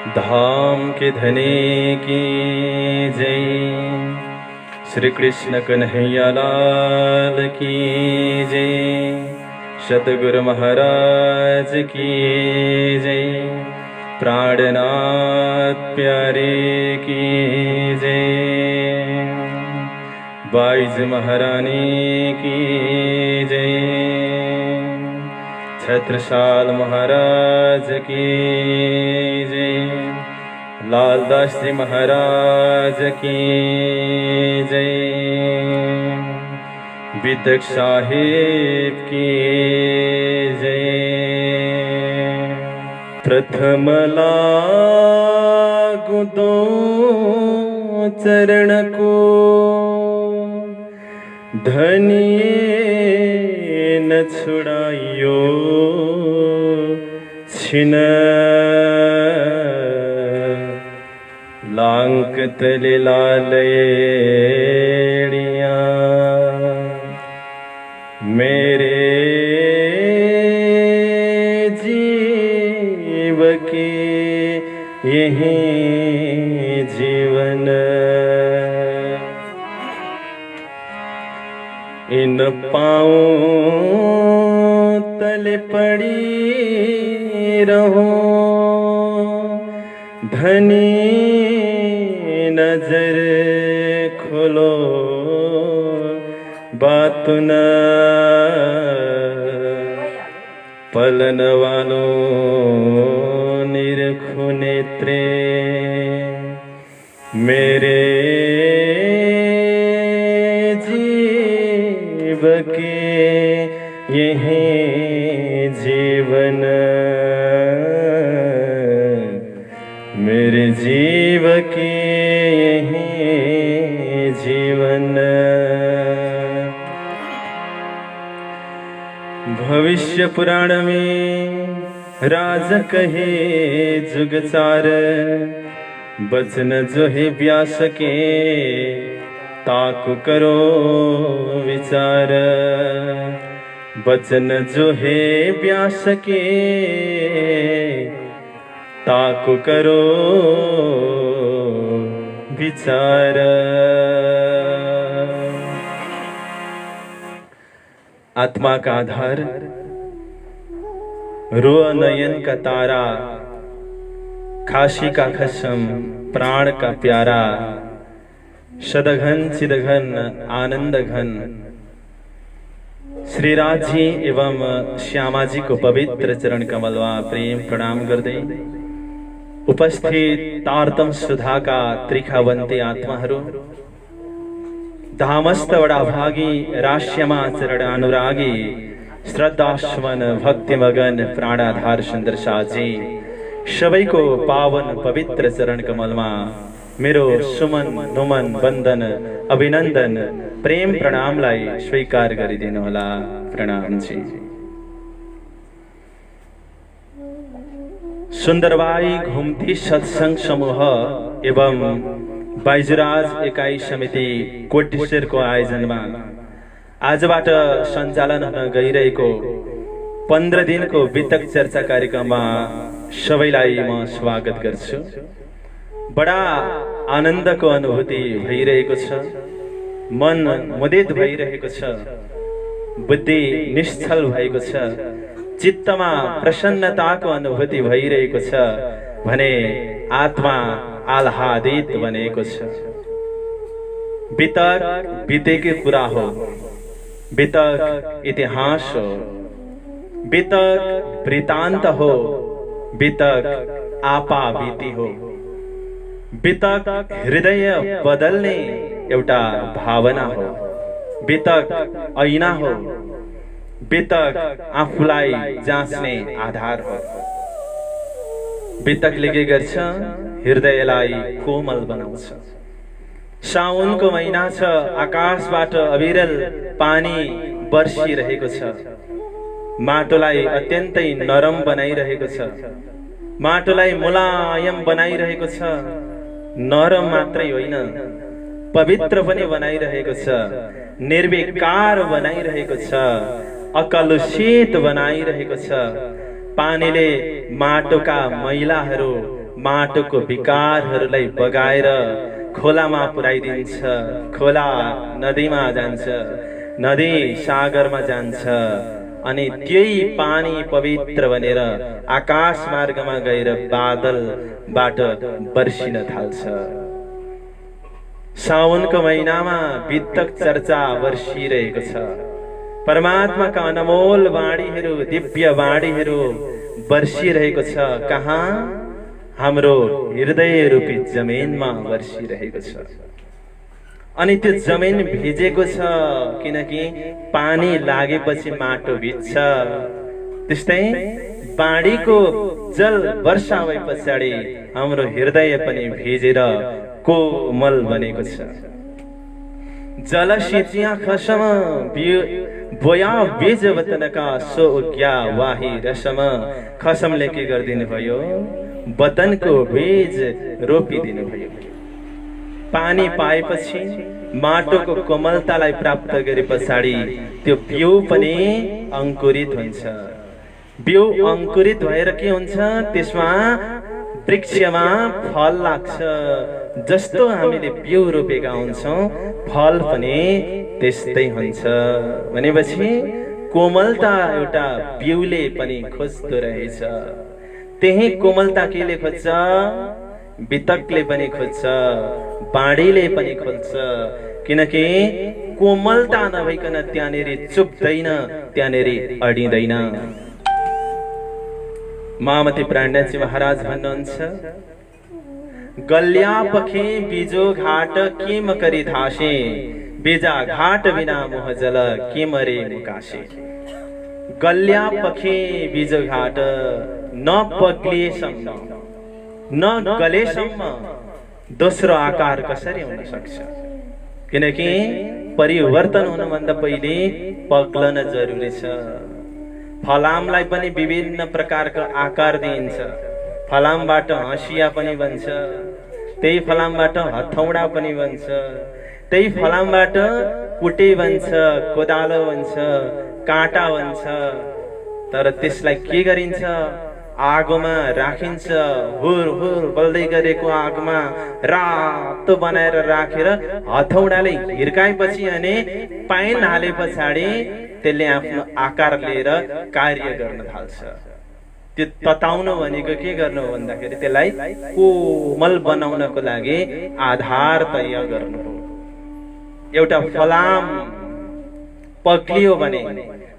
धाम के धने की जय। श्री कृष्ण कन्हैया लाल की जय। सतगुरु महाराज की जय। प्राणनाथ प्यारे की जय। बाईज महारानी की जय। छत्रसाल महाराज की जय। लालदास जी महाराज की जय। बिदक साहिब की जय। प्रथम लागू दो चरण को, धनिये न छुड़ाइयो छिन। लांक तले लालेड़िया मेरे जीव के यही जीवन। इन पाँव तले पड़ी रहो, धनी नजर खोलो बात न पलन वालों निरखु नेत्रे। मेरे जीव के यही जीवन। मेरे जीव के यही जीवन। भविष्य पुराण में राज कहे जुगचार, बचन जो है व्यास के ताकु करो विचार। बचन जो है व्यास के ताकु करो विचार। आत्मा का आधार, रो नयन का तारा, खाशी का खसम प्राण का प्यारा। सदघन चिदघन आनंद घन श्री राज जी एवं श्यामा जी को पवित्र चरण कमलवा प्रेम प्रणाम गर्दै उपस्थित तारतम सुधा का त्रिखावन्ती आत्माहरू, धामस्थ वडाभागी राश्यमा चरण अनुरागी, श्रद्धाश्वन भक्तिमगन प्राणाधार सुंदर साजी, सबैको पावन पवित्र चरण कमलमा मेरो सुमन नुमन वन्दन अभिनन्दन प्रेम प्रणामलाई स्वीकार गरिदिनुहोला। प्रणाम जी। सुन्दरबाई घुम्ती सत्संग समूह एवं बाइजुराज एकाई समिति कोटेश्वरको आयोजनमा आजबाट सञ्चालन हुन गइरहेको 15 दिनको वितक चर्चा कार्यक्रममा सबैलाई म स्वागत गर्छु। बडा आनन्दको अनुभूति भइरहेको छ, मन मुदित भइरहेको छ, बुद्धि निश्चल भएको छ, चित्तमा प्रसन्नताको अनुभूति भइरहेको छ भने आत्मा आह्लादित बनेको छ। बितक बितेको कुरा हो, बितक इतिहास हो, बितक वृत्तान्त हो, बितक आपा बीती हो, बितक हृदय बदल्ने एउटा भावना हो, बितक ऐना हो, बितक आफूलाई जाँच्ने आधार हो। बितकले के गर्छ? हृदयलाई कोमल बनाउँछ। साउनको महिना छ, आकाशबाट अविरल पानी बर्सिरहेको छ, माटोलाई अत्यन्तै नरम बनाइरहेको छ, माटोलाई मुलायम बनाइरहेको छ। नरम मात्रै होइन, पवित्र पनि बनाइरहेको छ, निर्विकार बनाइरहेको छ, अकलुषित बनाइरहेको छ। पानीले माटोका मैलाहरू माटोको विकारहरूलाई बगाएर खोलामा पुर्याइदिन्छ। खोला नदीमा जान्छ, नदी सागरमा जान्छ, अनि त्यही पानी पवित्र बनेर आकाश मार्गमा गएर बादलबाट बर्सिन थाल्छ। साउनको महिनामा वितक चर्चा वर्षिरहेको छ। परमात्माका अनमोल वाणीहरू, दिव्य वाणीहरू वर्षिरहेको छ। कहाँ? हाम्रो हृदय रूपी जमिनमा वर्षिरहेको छ। अनि त्यो जमिन भिजेको छ, किनकि पानी लागेपछि माटो भिज्छ। त्यस्तै बाढीको जल वर्षा भए पछाडि हाम्रो हृदय पनि भिजेर कोमल बनेको छ। जल सिंचिया खसम बोया बीज वतनका सो उग्या वाही रसम। खसमले के गरिदिनु भयो? वतनको बीज रोपिदिनु भयो। पानी पाएपछि माटोको कोमलतालाई प्राप्त गरे पछाडि त्यो बिउ पनि अंकुरित हुन्छ। बिउ अंकुरित भएर के हुन्छ? त्यसमा वृक्षमा फल लाग्छ। जस्तो हामीले बिउ रोपेका हुन्छौं, फल पनि त्यस्तै हुन्छ। भनेपछि कोमलता एउटा बिउले पनि खोज्दो रहेछ। त्यही कोमलता केले खोज्छ? वितकले पनि खोज्छ, बाढीले पनि खोज्छ। किनकि कोमलता नभइकन त्यहाँनेरि चुप्दैन, त्यहाँनेरि अडिँदैन। मामती प्राणनाथजी महाराज भन्नुहुन्छ, गल्या पखे बीजो घाट किम करी धासे, बीजा घाट बिना मोह जल किम रे मुकासे। गल्या पखे बीजो घाट न पग्लिएसम्म, न गलेसम्म दोस्रो आकार कसरी हुन सक्छ? किनकि परिवर्तन हुनुभन्दा पहिले पग्लन जरुरी छ। फलामलाई पनि विभिन्न प्रकारका आकार दिइन्छ। फलामबाट हँसिया पनि बन्छ, त्यही फलामबाट हथौडा पनि बन्छ, त्यही फलामबाट कुटे बन्छ, कोदालो बन्छ, काँटा बन्छ। तर त्यसलाई के गरिन्छ? आगोमा राखिन्छ। हुर हुर बल्दै गरेको आगोमा रातो बनाएर राखेर हथौडाले हिर्काएपछि अनि पाइन हाले पछाडि त्यसले आफ्नो आकार लिएर कार्य गर्न थाल्छ। त्यो तताउनु भनेको के गर्नु भन्दाखेरि त्यसलाई कोमल बनाउनको लागि आधार तयार गर्नु हो। एउटा फलाम पक्लियो भने,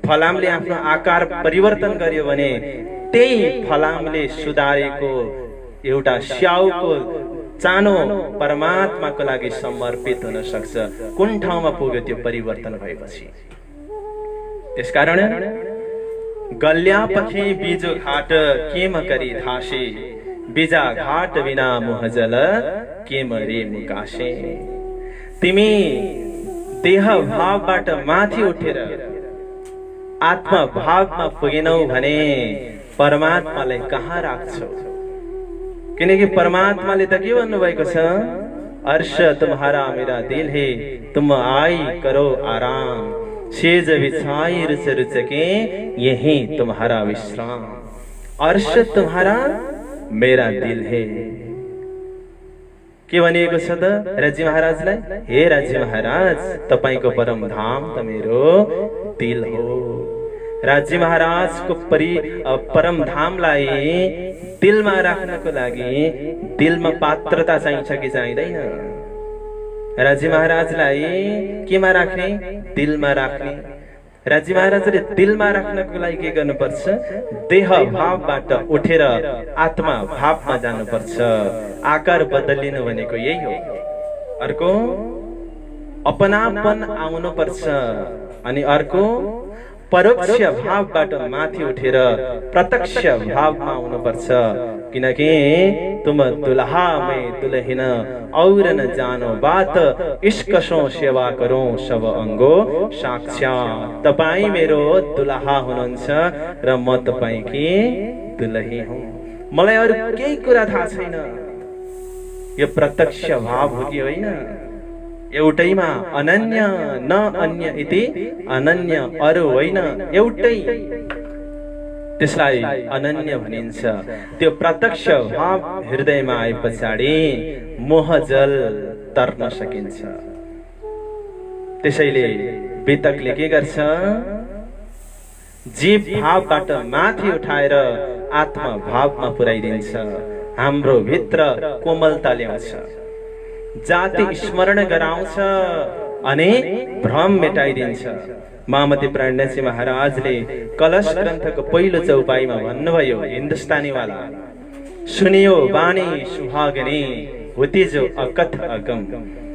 फलामले आफ्नो आकार परिवर्तन गर्यो भने त्यही फलामले सुधारेको एउटा स्याउको चानो परमात्माको लागि समर्पित हुन सक्छ। कुन ठाउँमा पुग्यो त्यो परिवर्तन भएपछि? त्यसकारण गल्या पखी बीजो घाट केम करी धासे, बीजा घाट बिना मोह जल केम रे मुकासे। तिमी देह भावबाट माथि उठेर आत्मा भावमा पुगेनौ भने परमात्मालाई कहाँ राख्छौ? किनकि परमात्माले त के भन्नुभएको छ? अर्श तुम्हारा मेरा दिल है, तुम आई करो आराम, सेज बिछाई रुच रुच के यही तुम्हारा विश्राम। अर्श तुम्हारा मेरा दिल है। के भनिएको छ त राज्य महाराजलाई? हे राज्य महाराज, तपाईको परम धाम त मेरो दिल हो। राज्य महाराज को परम धामलाई दिलमा राख्नको लागि दिलमा पात्रता चाहिन्छ कि चाहिँदैन? राज्य महाराजलाई केमा राख्ने? दिलमा राख्ने। राज्य महाराजले दिलमा राख्नको लागि के गर्नुपर्छ? देह भावबाट उठेर आत्मा भावमा जानुपर्छ। आकार बदलिनु भनेको यही हो। अर्को अपनापन आउनुपर्छ, अनि अर्को परोक्ष भावबाट माथि उठेर प्रत्यक्ष भावमा आउनुपर्छ। किनकि तुम दुल्हा में दुल्हन और न जानो बात, इश्कसो सेवा करो सब अंगो साक्षात। तपाई मेरो दुल्हा हुनुहुन्छ र म तपाईकी दुल्ही हुँ। मलाई अरु केही कुरा थाहा छैन। यो प्रत्यक्ष भाव हो कि होइन? एउटैमा अनन्य न अन्य इति, अनन्य अरु होइन, एउटै। त्यसलाई अनन्य भनिन्छ। त्यो प्रत्यक्ष भाव हृदयमा आए पछाडि मोहजल तर्न सकिन्छ। त्यसैले वितकले के गर्छ, जीव भावबाट माथि उठाएर आत्मा भावमा पुर्याइदिन्छ, हाम्रो भित्र कोमलता ल्याउँछ, जाति स्मरण गराउँछ अनि भ्रम मेटाइदिन्छ। महामती प्राणजी महाराजले कलश ग्रन्थको पहिलो चौपाईमा भन्नुभयो, हिन्दुस्तानीवाला, सुनियो बानी सुहागनी होती जो अकथ अगम,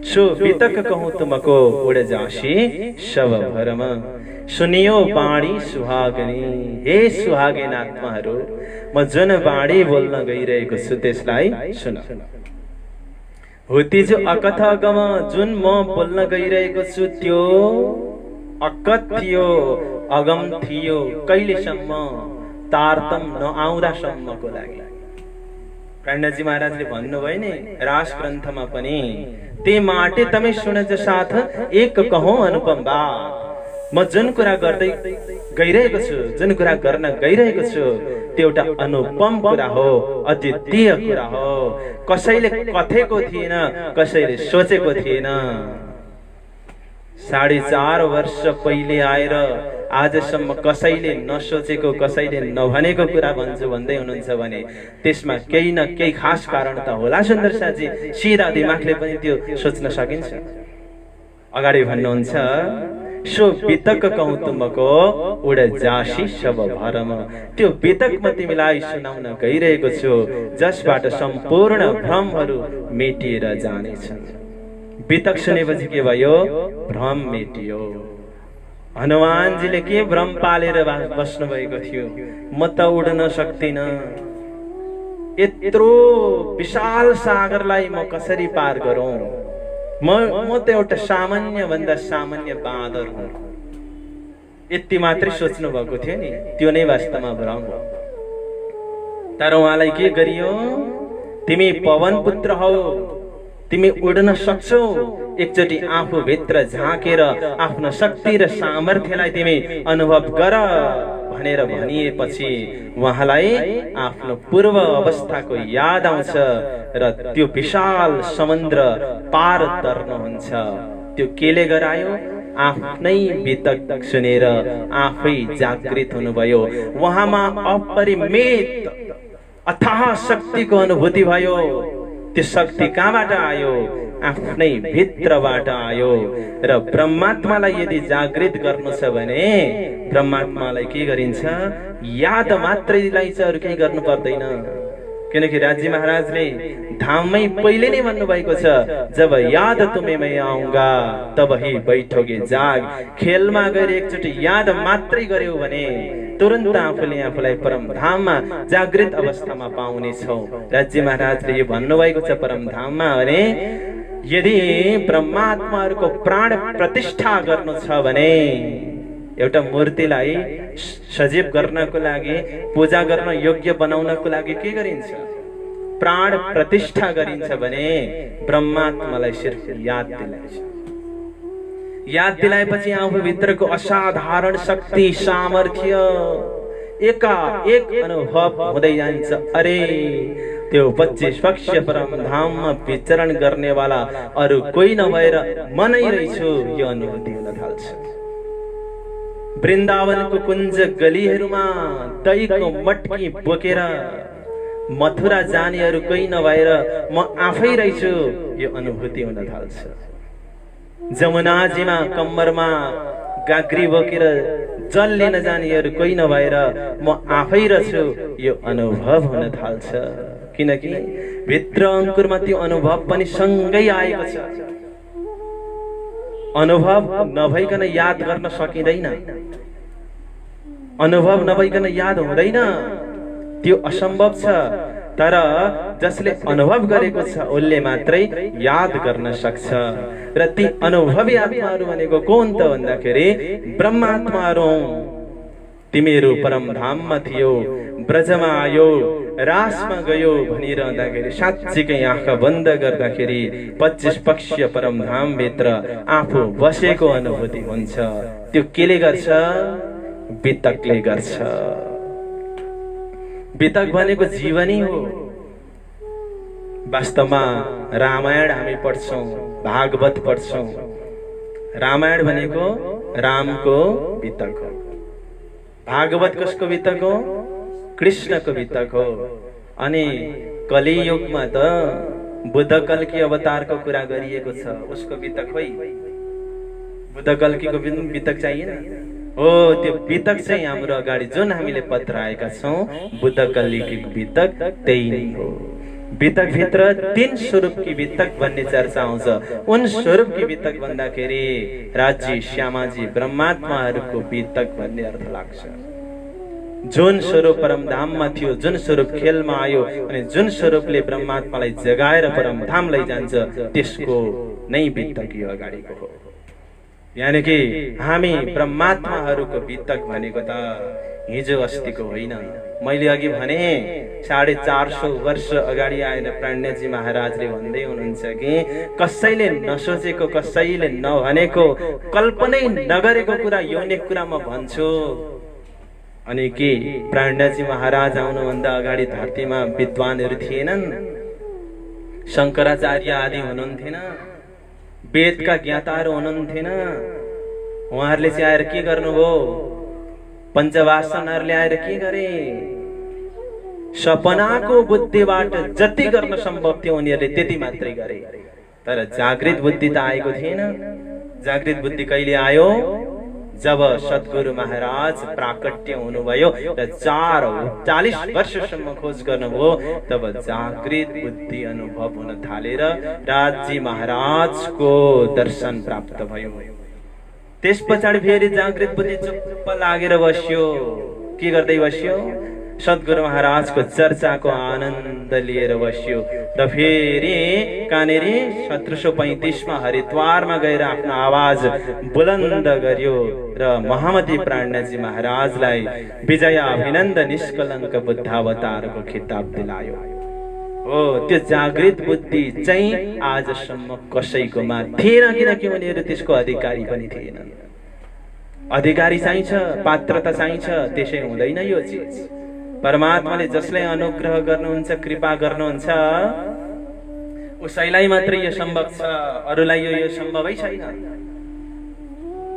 सो वितक कहूं तुमको उड़ जासी शव भरम। सुनियो बाणी सुहागनी, हे सुहागिन आत्माहरू, म जुन बाणी बोल्न गइरहेको छु त्यसलाई सुन। होती जो अकथ अगम, जुन म बोल्न गइरहेको छु त्यो अकथ थियो, अगम थियो, कहिलेसम्म, तारतम नआउँदासम्मको लागि। प्राणजी महाराजले भन्नुभयो नि रास ग्रन्थमा पनि, ते माटे तमै सुन जो साथ एक कहो अनुपम बात। म जुन कुरा गर्दै गइरहेको छु, जुन कुरा गर्न गइरहेको छु त्यो एउटा अनुपम कुरा हो, अद्वितीय कुरा हो, कसैले कथेको थिएन, कसैले सोचेको थिएन। 4.5 वर्ष पहिले आएर आजसम्म कसैले नसोचेको, कसैले नभनेको कुरा भन्छु भन्दै हुनुहुन्छ भने त्यसमा केही न केही खास कारण त होला सुन्दर साथी। सिधा दिमागले पनि त्यो सोच्न सकिन्छ। अगाडि भन्नुहुन्छ, सो वितक कहूं तुमको उड जासी शव भरम। त्यो वितक म तिमीलाई सुनाउन गइरहेको छु जसबाट सम्पूर्ण भ्रमहरू मेटिएर जानेछन्। वितक सुनेपछि के भयो, भ्रम मेटियो। हनुमानजीले के भ्रम पालेर बस्नु भएको थियो, म त उड्न सक्दिन, यत्रो विशाल सागरलाई म कसरी पार गरौं, म त एउटा सामान्य भन्दा सामान्य बाँदर हुँ। यति मात्रै सोच्नु भएको थियो नि, त्यो नै वास्तवमा भ्रम हो। तर उहाँलाई के गरियो, तिमी पवन पुत्र हौ, तिमी उड्न सक्छौ, एकचोटि आफू भित्र झाँकेर आफ्नो शक्ति र सामर्थ्यलाई तिमी अनुभव गर भनेर भनिएपछि उहाँलाई आफ्नो पूर्व अवस्थाको याद आउँछ र त्यो विशाल समुद्र पार तर्नुहुन्छ। त्यो केले गरायो, आफ्नै वितक सुनेर आफै जागृत हुनुभयो। उहाँमा अपरिमित अथाह शक्तिको अनुभूति भयो। त्यो शक्ति कहाँबाट आयो, आफ्नै भित्रबाट आयो। र ब्रह्मात्मालाई यदि जागृत गर्नु छ भने ब्रह्मात्मालाई के गरिन्छ, याद मात्रै दिलाइन्छ, अरु केही गर्नु पर्दैन। किनकि राजी महाराजले धाममै पहिले नै भन्नुभएको छ, जब याद तुम्हें मैं आऊंगा तब ही बैठोगे जाग। खेलमा गएर एकचोटि याद मात्रै गर्यो भने तुरन्त आफूले आफूलाई परम धाममा जागृत अवस्थामा पाउने छौ। राजी महाराजले यो भन्नुभएको छ परम धाममा भने यदि ब्रह्मात्माहरूको प्राण प्रतिष्ठा गर्नु छ भने एउटा मूर्तिलाई सजीव गर्नको लागि, पूजा गर्न योग्य बनाउनको लागि के गरिन्छ, प्राण प्रतिष्ठा गरिन्छ भने ब्रह्मात्मालाई सिर्फ याद दिलाइन्छ। याद दिलाएपछि आफू भित्रको असाधारण शक्ति सामर्थ्य एकाएक अनुभव हुँदै जान्छ। अरे त्यो 25 पक्ष परम धाममा विचरण गर्नेवाला अरु कोही नभएर म नै रहेछु, यो अनुभूति हुन थाल्छ। वृन्दावनको कुञ्ज गलीहरूमा दहीको मटकी बोकेर मथुरा जानेहरू कोही नभएर म आफै रहेछु, यो अनुभूति हुन थाल्छ। जमुनाजीमा कम्मरमा गाग्री बोकेर जल लिन जानेहरू कोही नभएर म आफै रहेछु, यो अनुभव हुन थाल्छ। किनकि भित्र अंकुरमा त्यो अनुभव पनि सँगै आएको छ। अनुभव नभइकन याद गर्न सकिँदैन, अनुभव नभइकन याद हुँदैन, त्यो असम्भव छ। तर जसले अनुभव गरेको छ उसले मात्रै याद गर्न सक्छ। र ती अनुभवी आत्माहरू भनेको कोन त भन्दाखेरि ब्रह्मात्माहरू। तिमीहरू परम धाममा थियो, ब्रजमा आयो, रासमा गयो भनिरहँदाखेरि साँच्चीकै आँखा बन्द गर्दाखेरि 25 पक्षीय परम धाम भित्र आफू बसेको अनुभूति हुन्छ। त्यो केले गर्छ, वितकले गर्छ। बितक भनेको जीवनै हो। वास्तवमा रामायण हामी पढ्छौं, भागवत पढ्छौं। रामायण भनेको रामको बितक हो। भागवत कसको बितक हो? कृष्णको बितक हो। अनि कलियुगमा त बुद्ध कल्की अवतारको कुरा गरिएको छ, उसको बितक होइ। बुद्ध कल्कीको बितक चाहिएन हो। त्यो बितक चाहिँ हाम्रो अगाडि जुन हामीले पत्र आएका छौं, बुद्ध कल्कीको बितक त्यही नै हो। बितक भित्र 3 स्वरूपकी बितक भन्ने चर्चा आउँछ। उन स्वरूपकी बितक भन्दाखेरि राज्य श्यामाजी ब्रह्मात्माहरूको बितक भन्ने अर्थ लाग्छ। जुन स्वरूप परमधाममा थियो, जुन स्वरूप खेलमा आयो अनि जुन स्वरूपले ब्रह्मात्मालाई जगाएर परमधाम लैजान्छ, त्यसको नै बितक यो अगाडिको हो। यानी कि हामी ब्रह्मात्माहरूको बितक भनेको त हिजो अस्तिको होइन। मैले अघि भने 450 वर्ष अगाडि आएर प्राणजी महाराजले भन्दै हुनुहुन्छ कि कसैले नसोचेको, कसैले नभनेको, कल्पनै नगरेको कुरा यौनिक कुरा म भन्छु। अनि के प्राणजी महाराज आउनुभन्दा अगाडि धरतीमा विद्वानहरू थिएनन्? शंकराचार्य आदि हुनुहुन्थेन? वेदका ज्ञाताहरू हुनुहुन्थेन? उहाँहरूले चाहिँ आएर के गर्नुभयो? पञ्चवासनहरूले आएर के गरे? सपनाको बुद्धिबाट जति गर्न सम्भव थियो उनीहरूले त्यति मात्रै गरे। तर जागृत बुद्धि त आएको थिएन। जागृत बुद्धि कहिले आयो? जब सद्गुरु महाराज प्राकट्य हुनुभयो र 40 वर्षसम्म खोज गर्नुभयो, तब जागृत बुद्धि अनुभव हुन थालेर राजी महाराजको दर्शन प्राप्त भयो। त्यस पछाडि फेरि जागृत बुद्धि चुप्प लागेर बस्यो। के गर्दै बस्यो? सद्गुरु महाराजको चर्चाको आनन्द लिएर बस्यो। र फेरि कहाँनेरि 1735 मा हरिद्वारमा गएर आफ्नो आवाज बुलन्द गर्यो र महामती प्राणजी महाराजलाई विजय अभिनन्द निष्कलङ्क बुद्धावतारको खिताब दिलायो। हो, त्यो जागृत बुद्धि चाहिँ आजसम्म कसैकोमा थिएन, किनकि उनीहरू त्यसको अधिकारी पनि थिएनन्। अधिकारी चाहिन्छ, पात्रता चाहिन्छ, त्यसै हुँदैन यो चिज। परमात्माले जसलाई अनुग्रह गर्नुहुन्छ, कृपा गर्नुहुन्छ, उसैलाई मात्रै यो सम्भव छ, अरूलाई यो सम्भवै छैन।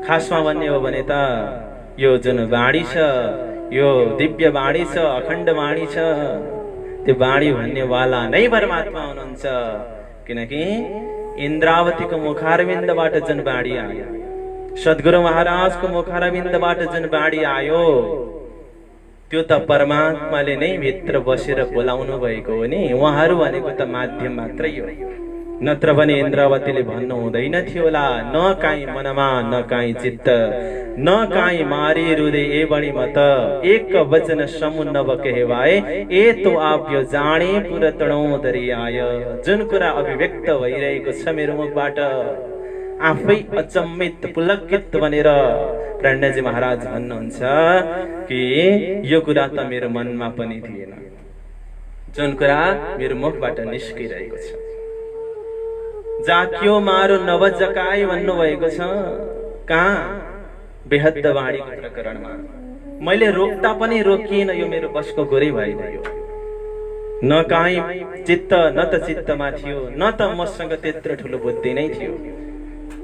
खासमा भन्ने हो भने त यो जुन वाणी छ, यो दिव्य वाणी छ, अखण्ड वाणी छ, त्यो वाणी भन्ने वाला नै परमात्मा हुनुहुन्छ। किनकि इन्द्रावतीको मुखारविन्दबाट जुन वाणी आयो, सद्गुरु महाराजको मुखारविन्दबाट जुन वाणी आयो, त्यो त परमात्माले नै भित्र बसेर बोलाउनु भएको हो नि। उहाँहरू भनेको त माध्यम मात्रै हो। नत्र भने इन्द्रावतीले भन्नु हुँदैन थियो होला, न काई मनमा न काई चित्त, न काई मारी हृदय ए बणी मत, एक वचन समु नव कहवाए, ए तो आप यो जाने पुरतणौ दरियाय। जुन कुरा अभिव्यक्त भइरहेको छ मेरो मुखबाट, आफै अचम्मित पुलकित बनेर प्राणजी महाराज भन्नुहुन्छ कि यो कुरा त मेरो मनमा पनि थिएन, जुन कुरा मेरो मुखबाट निस्किरहेको छ। जाक्यो मारो नवजकाय भन्नुभएको छ। कहाँ? बेहद्द वाणीको प्रकरणमा। मैले रोक्दा पनि रोकिएन, यो मेरो बसको गोरै भएन। यो न काहीँ चित्त, न त चित्तमा थियो, न त मसँग त्यत्रो ठुलो बुद्धि नै थियो।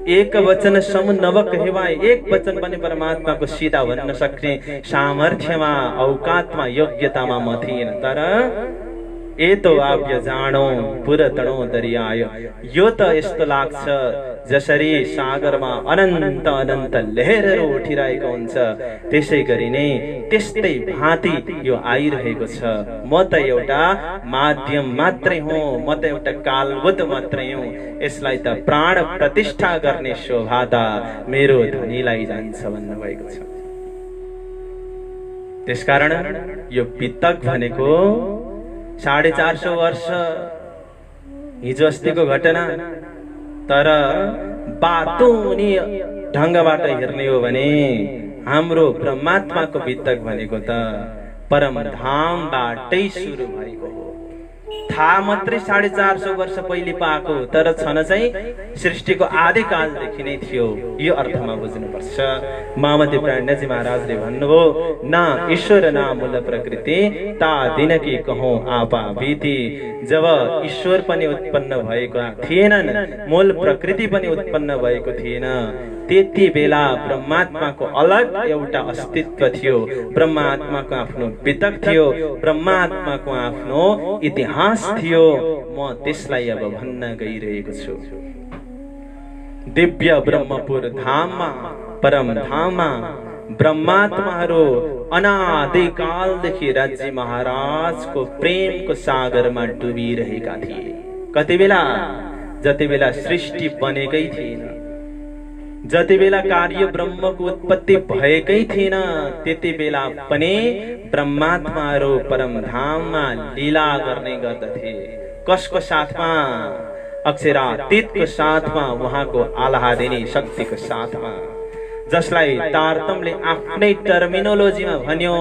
एक वचन समु नव कहवाए, एक वचन पनि परमात्माको सिधा भन्न सक्ने सामर्थ्यमा, औकातमा, योग्यतामा म थिएन। तर ए तो आप यो जानो पुरतणो दरियाय। यो त यस्तो लाग्छ जसरी सागरमा अनन्त अनन्त लहरहरू उठिरहेको हुन्छ, त्यसै गरी नै त्यस्तै भाँति यो आइरहेको छ। म त एउटा माध्यम मात्रै हुँ, म त एउटा कालवत मात्रै हुँ। यसलाई त प्राण प्रतिष्ठा गर्ने शोभा त मेरो धनीलाई जान्छ भन्नुभएको छ। त्यसकारण यो बितक भनेको 450 वर्ष हिजो अस्तिको घटना। तर बातुनी ढङ्गबाट हेर्ने हो भने हाम्रो परमात्माको बितक भनेको त परमधामबाटै सुरु भएको हो। थाहा मात्रै 450 वर्ष पहिले पाएको, तर छन चाहिँ सृष्टिको आदिकालदेखि नै थियो। यो अर्थमा बुझ्नुपर्छ। मामती प्राणजी महाराजले भन्नुभयो, न ईश्वर न मूल प्रकृति ता दिन कि कहूँ आपा बीती। जब ईश्वर पनि उत्पन्न भएको थिएनन्, मूल प्रकृति पनि उत्पन्न भएको थिएन, त्यति बेला ब्रह्मात्माको अलग एउटा अस्तित्व थियो। ब्रह्मात्माको आफ्नो वितक थियो, ब्रह्मात्माको आफ्नो इतिहास थियो। म त्यसलाई अब भन्न गइरहेको छु। दिव्य ब्रह्मपुर धाममा, परम धाममा ब्रह्मात्माहरू अनादिकालदेखि राज्य महाराजको प्रेमको सागरमा डुबिरहेका थिए। कति बेला? जति बेला सृष्टि बनेकै थिएन, जति बेला कार्य ब्रह्मको उत्पत्ति भएकै थिएन, त्यति बेला पनि ब्रह्मात्माहरू परमधाममा लीला गर्ने गर्दथे। कसको साथमा? अक्षरातीतको साथमा, उहाँको आह्लादिनी शक्तिको साथमा, जसलाई तारतमले आफ्नै टर्मिनोलोजीमा भन्यो।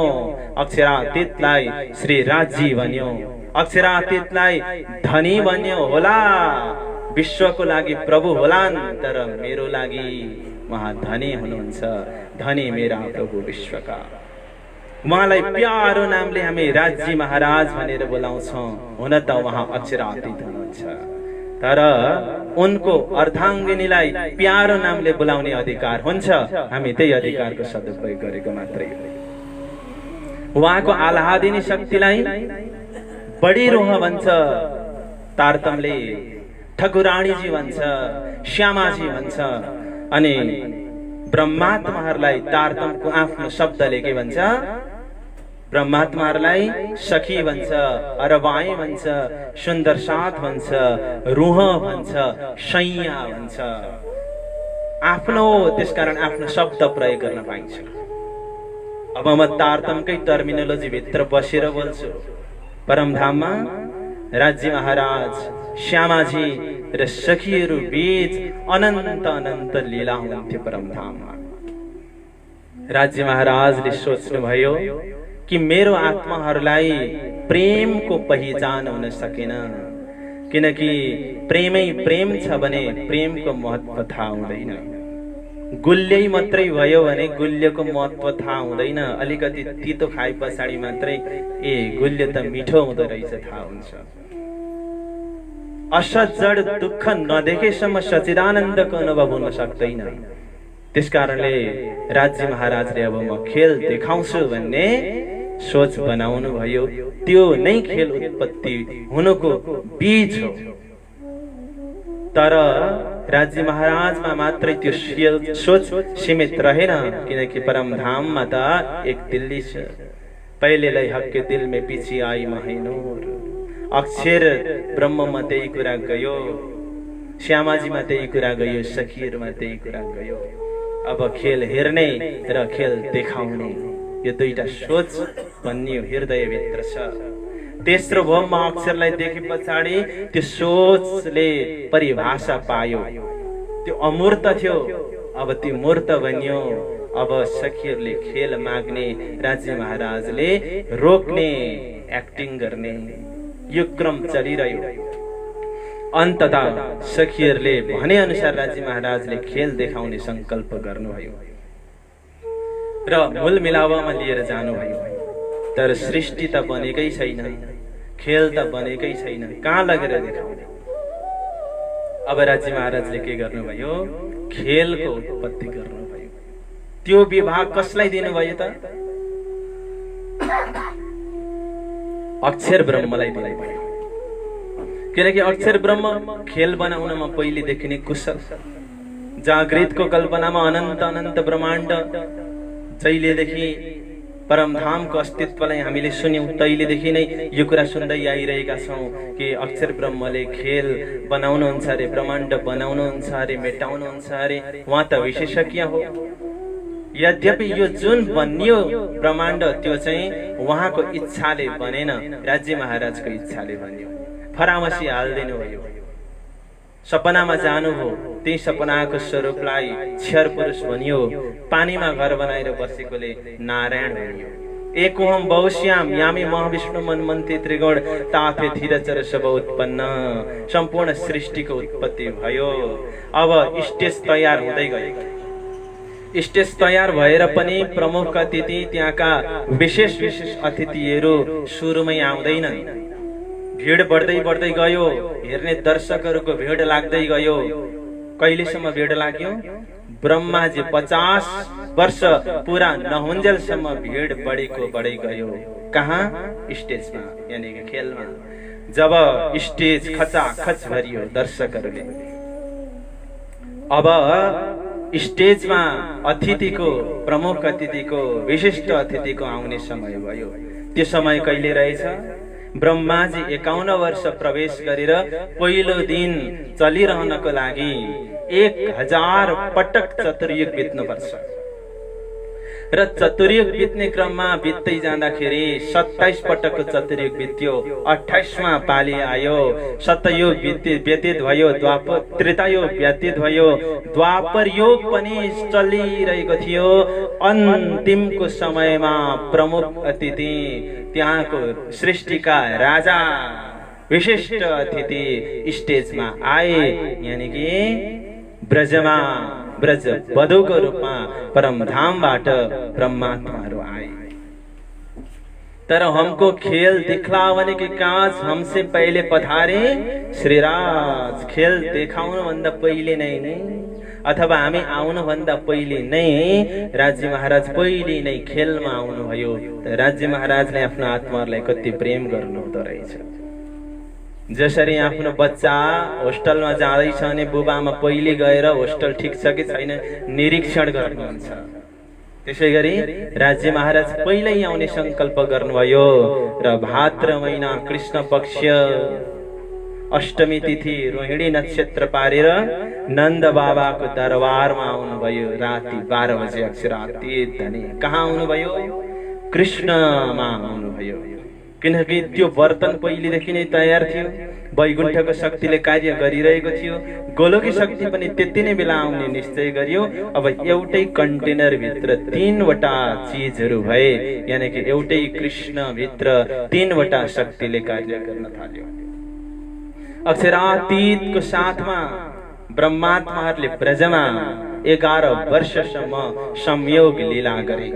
अक्षरातीतलाई श्री राज्य भन्यो, अक्षरातीतलाई धनी भन्यो होला, विश्वको लागि प्रभु होलान्, तर मेरो लागि उहाँ धनी हुनुहुन्छ। धनी मेरा प्रभु विश्वका। उहाँलाई प्यारो नामले हामी राज्य महाराज भनेर बोलाउँछौँ। हुन त उहाँ अक्षरातीत हुनुहुन्छ, तर उनको अर्धाङ्गिनीलाई प्यारो नामले बोलाउने अधिकार हुन्छ। हामी त्यही अधिकारको सदुपयोग गरेको मात्रै हो। उहाँको आह्लादिनी शक्तिलाई बडी रोह भन्छ तारतमले, ठकुरानीजी भन्छ, श्यामाजी भन्छ, अनि ब्रह्मात्माहरूलाई तारतमको आफ्नो शब्दले के भन्छ? ब्रह्मात्माहरूलाई सखी भन्छ, अरबाई भन्छ, सुन्दर साथ भन्छ, रुह भन्छ, शैया भन्छ। आफ्नो, त्यसकारण आफ्नो शब्द प्रयोग गर्न पाइन्छ। अब म तारतमकै टर्मिनोलोजी भित्र बसेर बोल्छु। परमधाममा राज्य महाराज, श्यामाजी र सखीहरू बीच अनन्त अनन्त लीला हुन्थ्यो परमधाममा। राज्य महाराजले सोच्नुभयो कि मेरो आत्माहरूलाई प्रेमको पहिचान हुन सकेन, किनकि प्रेमै प्रेम छ भने प्रेमको महत्व थाहा हुँदैन। गुल्यै मात्रै भयो भने गुल्यको महत्व थाहा हुँदैन। अलिकति तितो खाए पछाडि मात्रै ए गुल्य त मिठो हुँदो रहेछ थाहा हुन्छ। असत जड दुःख नदेखेसम्म सच्चिदानन्दको अनुभव हुन सक्दैन। त्यसकारणले राज्य महाराजले अब म खेल देखाउँछु भन्ने सोच बनाउनु भयो। त्यो नै खेल उत्पत्ति हुनुको बीज हो। तर राज्य महाराजमा मात्रै त्यो सोच सीमित रहेन, किनकि परमधाममा त एक दिल्ली छ। पहिलेलाई हक्के दिल में पिछी आई महेनूर। अक्षर ब्रह्ममा त्यही कुरा गयो, श्यामाजीमा त्यही कुरा गयो, सखीहरूमा त्यही कुरा गयो। अब खेल हेर्ने र खेल देखाउने यो दुईटा सोच बन्नियो हृदयभित्र छ। तेस्रो भवमा अक्षरलाई देखे पछाडि त्यो सोचले परिभाषा पायो। त्यो अमूर्त थियो, अब त्यो मूर्त बन्यो। अब सखीहरूले खेल माग्ने, राज्य महाराजले रोक्ने, एक्टिङ गर्ने, यो क्रम चलिरह्यो। अन्ततः सखीहरूले भने अनुसार राज्य महाराजले खेल देखाउने संकल्प गर्नुभयो र मूल मिलावमा लिएर जानुभयो। तर सृष्टि त बनेकै छैन, खेल त बनेकै छैन, कहाँ लगेर देखाउने? अब राज्य महाराजले के गर्नुभयो? खेलको उत्पत्ति गर्नुभयो। त्यो विभाग कसलाई दिनुभयो त? अक्षर ब्रह्मलाई दिनुभयो। किनकि अक्षर ब्रह्म खेल बनाउनमा पहिलेदेखि नै कुशल। जागृतको कल्पनामा अनन्त अनन्त ब्रह्माण्ड जहिलेदेखि परमधामको अस्तित्वलाई हामीले सुन्यौं तहिलेदेखि नै यो कुरा सुन्दै आइरहेका छौं कि अक्षर ब्रह्मले खेल बनाउनुहुन्छ अरे, ब्रह्माण्ड बनाउनुहुन्छ अरे, मेटाउनुहुन्छ अरे। उहाँ त विशेषज्ञ हो। यद्यपि यो जुन बनियो ब्रह्माण्ड त्यो चाहिँ उहाँको इच्छाले बनेन, राज्य महाराजको इच्छाले बन्यो। फरामसी हाल्दिनु भयो। सपनामा जानुभयो, त्यही सपनाको स्वरूपलाई क्षर पुरुष भनियो। पानीमा घर बनाएर बसेकोले नारायण भनियो। एकोहम बहुश्याम यामी महाविष्णु मनमन्त्री त्रिगुण ताथे धीरचर सब उत्पन्न सम्पूर्ण सृष्टिको उत्पत्ति भयो। अब स्टेज तयार हुँदै गयो। स्टेज तयार भएर पनि प्रमुख अतिथि त्यहाँका विशेष अतिथिहरू सुरुमै आउँदैनन्। भिड बढ्दै बढ्दै गयो, हेर्ने दर्शकहरूको भिड लाग्दै गयो। कहिलेसम्म भिड लाग्यो? ब्रह्माजी 50 वर्ष पूरा नहुन्जेलसम्म भिड बढेको बढै गयो। कहाँ? स्टेजमा, यानी कि खेलमा। जब स्टेज खचाखच भरियो दर्शकहरूले, अब स्टेजमा अतिथिको, प्रमुख अतिथिको, विशिष्ट अतिथिको आउने समय भयो। त्यो समय कहिले रहेछ? ब्रह्माजी 51 वर्ष प्रवेश गरेर पहिलो दिन चलिरहनको लागि 1000 पटक चतुर्युग बित्नुपर्छ। र चतुर्युग बित्ने क्रममा बित्दै जाँदाखेरि 27 पटकको चतुर्युग बित्यो। 28वां पाली आयो। सतयुग व्यतीत भयो, द्वापर त्रेतायुग व्यतीत भयो, द्वापर युग पनि चलिरहेको थियो। अन्तिमको समयमा प्रमुख अतिथि, त्यहाँको सृष्टिका राजा, विशिष्ट अतिथि स्टेजमा आए, यानी कि ब्रजमा, ब्रज वधुको रूपमा परमधामबाट ब्रह्मात्माहरू आए। तर हमको खेल दिखला भने कि काश हमसे पहिले पधारे श्रीराज। खेल देखाउनु भन्दा पहिले नै अथवा हामी आउनु भन्दा पहिले नै राज्य महाराज पहिले नै खेलमा आउनुभयो। राज्य महाराजले आफ्नो आत्माहरूलाई कति प्रेम गर्नुहुँदो रहेछ। जसरी आफ्नो बच्चा होस्टलमा जाँदैछ भने बुबामा पहिले गएर होस्टल ठिक छ कि छैन निरीक्षण गर्नुहुन्छ, त्यसै गरी राज्य महाराज पहिल्यै आउने संकल्प गर्नुभयो। र भाद्र महिना कृष्ण पक्ष अष्टमी तिथि रोहिणी नक्षत्र पारेर नन्द बाबाको दरबारमा आउनुभयो। राति 12 बजे अक्षरातीत धनी कहाँ आउनुभयो? कृष्णमा आउनुभयो। किनकि त्यो बर्तन पहिलेदेखि नै तयार थियो। वैकुण्ठको शक्तिले कार्य गरिरहेको थियो। गोलोकी शक्ति पनि त्यति नै बेला आउने निश्चय गरियो। अब एउटै कन्टेनर भित्र 3वटा चीजहरू भए, यानी कि एउटै कृष्ण भित्र 3वटा शक्तिले कार्य गर्न थाल्यो। अक्षरातीतको साथमा ब्रह्मात्माहरूले ब्रजमा 11 वर्षसम्म संयोग लीला गरे।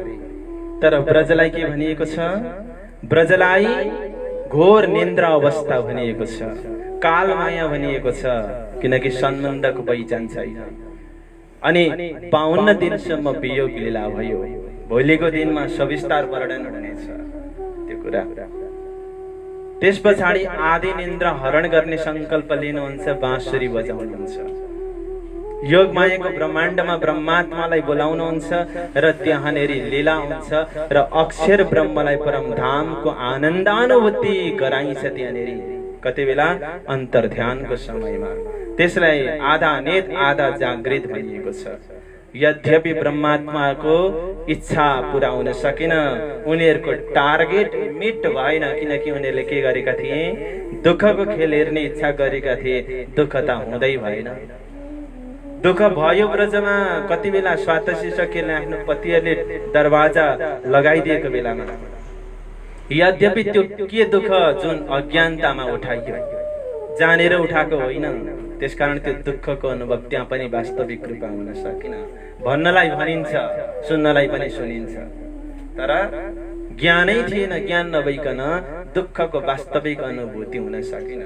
तर ब्रजलाई के भनिएको छ? ब्रजलाई घोर निन्द्रा अवस्था भनिएको छ, कालमाया भनिएको छ। किनकि सम्बन्धको पहिचान छैन। अनि 52 दिनसम्म वियोग लीला भयो। भोलिको दिनमा सविस्तार वर्णन हुनेछ त्यो कुरा। त्यस पछाडि आदि निन्द्रा हरण गर्ने संकल्प लिनुहुन्छ, बाँसुरी बजाउनुहुन्छ। योग मायाको ब्रह्माण्डमा ब्रह्मात्मालाई बोलाउनुहुन्छ र त्यहाँनेरि लीला हुन्छ र अक्षर ब्रह्मलाई परमधामको आनन्दानुभूति गराइन्छ त्यहाँनेरि। कति बेला? अन्तर्ध्यानको समयमा। त्यसलाई आधा नेत आधा जागृत भनिएको छ। यद्यपि ब्रह्मात्माको इच्छा पूरा हुन सकेन, उनीहरूको टार्गेट मिट भएन। किनकि उनीहरूले के गरेका थिए? दुःखको खेल हेर्ने इच्छा गरेका थिए, दुःख त हुँदै भएन। दुःख भयो ब्रजमा। कति बेला स्वातसी सखीले आफ्नो पतिहरूले दरवाजा लगाइदिएको बेलामा। यद्यपि त्यो के दुःख जुन अज्ञानतामा उठाइयो, जानेर उठाएको होइन। त्यसकारण त्यो दुःखको अनुभव त्यहाँ पनि वास्तविक रूपमा हुन सकेन। भन्नलाई भनिन्छ, सुन्नलाई पनि सुनिन्छ, तर ज्ञानै थिएन। ज्ञान नभइकन दुःखको वास्तविक अनुभूति हुन सकेन।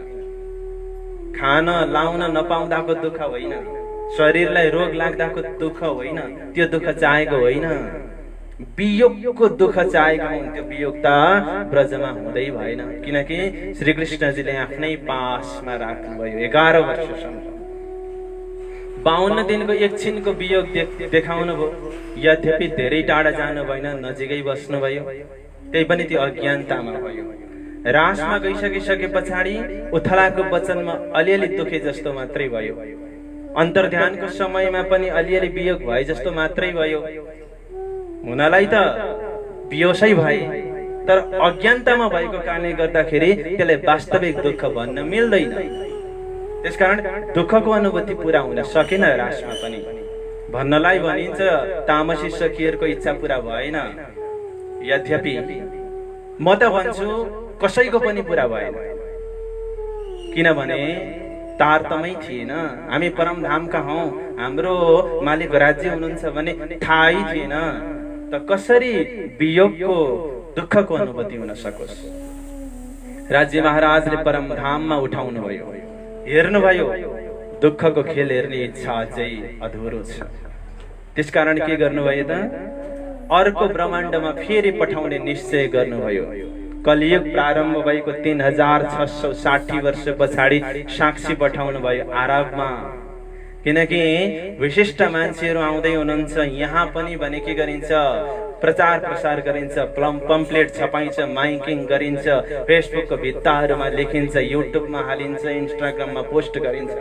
खान लाउन नपाउँदाको दुःख होइन, शरीरलाई रोग लाग्दाको दुःख होइन, त्यो दुःख चाहेको होइन। वियोगको दुःख चाहेको हुन्थ्यो। वियोग त ब्रजमा हुँदै भएन। किनकि श्री कृष्णजीले आफ्नै पासमा राख्नुभयो 11 वर्षसम्म। 52 दिनको एकछिनको वियोग देखाउनु भयो। यद्यपि धेरै टाढा जानु भएन, नजिकै बस्नुभयो। त्यही पनि त्यो अज्ञानतामा भयो। रासमा गइसके पछाडि उथलाको वचनमा अलिअलि दुखे जस्तो मात्रै भयो। अन्तर्ध्यानको समयमा पनि अलिअलि वियोग भए जस्तो मात्रै भयो। हुनलाई त बेहोसै भए, तर अज्ञानतामा भएको कारणले गर्दाखेरि त्यसलाई वास्तविक दुःख भन्न मिल्दैन। त्यसकारण दुःखको अनुभूति पूरा हुन सकेन रासमा पनि। भन्नलाई भनिन्छ तामसी सखीहरूको इच्छा पूरा भएन। यद्यपि म त भन्छु कसैको पनि पुरा भएन, किनभने तारतमै थिएन। हामी परमधामका हौं, हाम्रो मालिक राज्य हुनुहुन्छ भने थाहै थिएन। त कसरी वियोगको दुःखको अनुभूति हुन सकोस्? राज्य महाराजले परमधाममा उठाउनु भयो, हेर्नुभयो, दुःखको खेल हेर्ने इच्छा अझै अधुरो छ। त्यसकारण के गर्नुभयो त? अर्को ब्रह्माण्डमा फेरि पठाउने निश्चय गर्नुभयो। कलियुग प्रारम्भ भएको 3660 वर्ष पछाडि साक्षी पठाउनु भयो आरबमा, किनकि विशिष्ट मान्छेहरू आउँदै हुनुहुन्छ। यहाँ पनि भने के गरिन्छ? प्रचार प्रसार गरिन्छ, पम्पलेट छपाइन्छ, माइकिङ गरिन्छ, फेसबुकको भित्ताहरूमा लेखिन्छ, युट्युबमा हालिन्छ, इन्स्टाग्राममा पोस्ट गरिन्छ।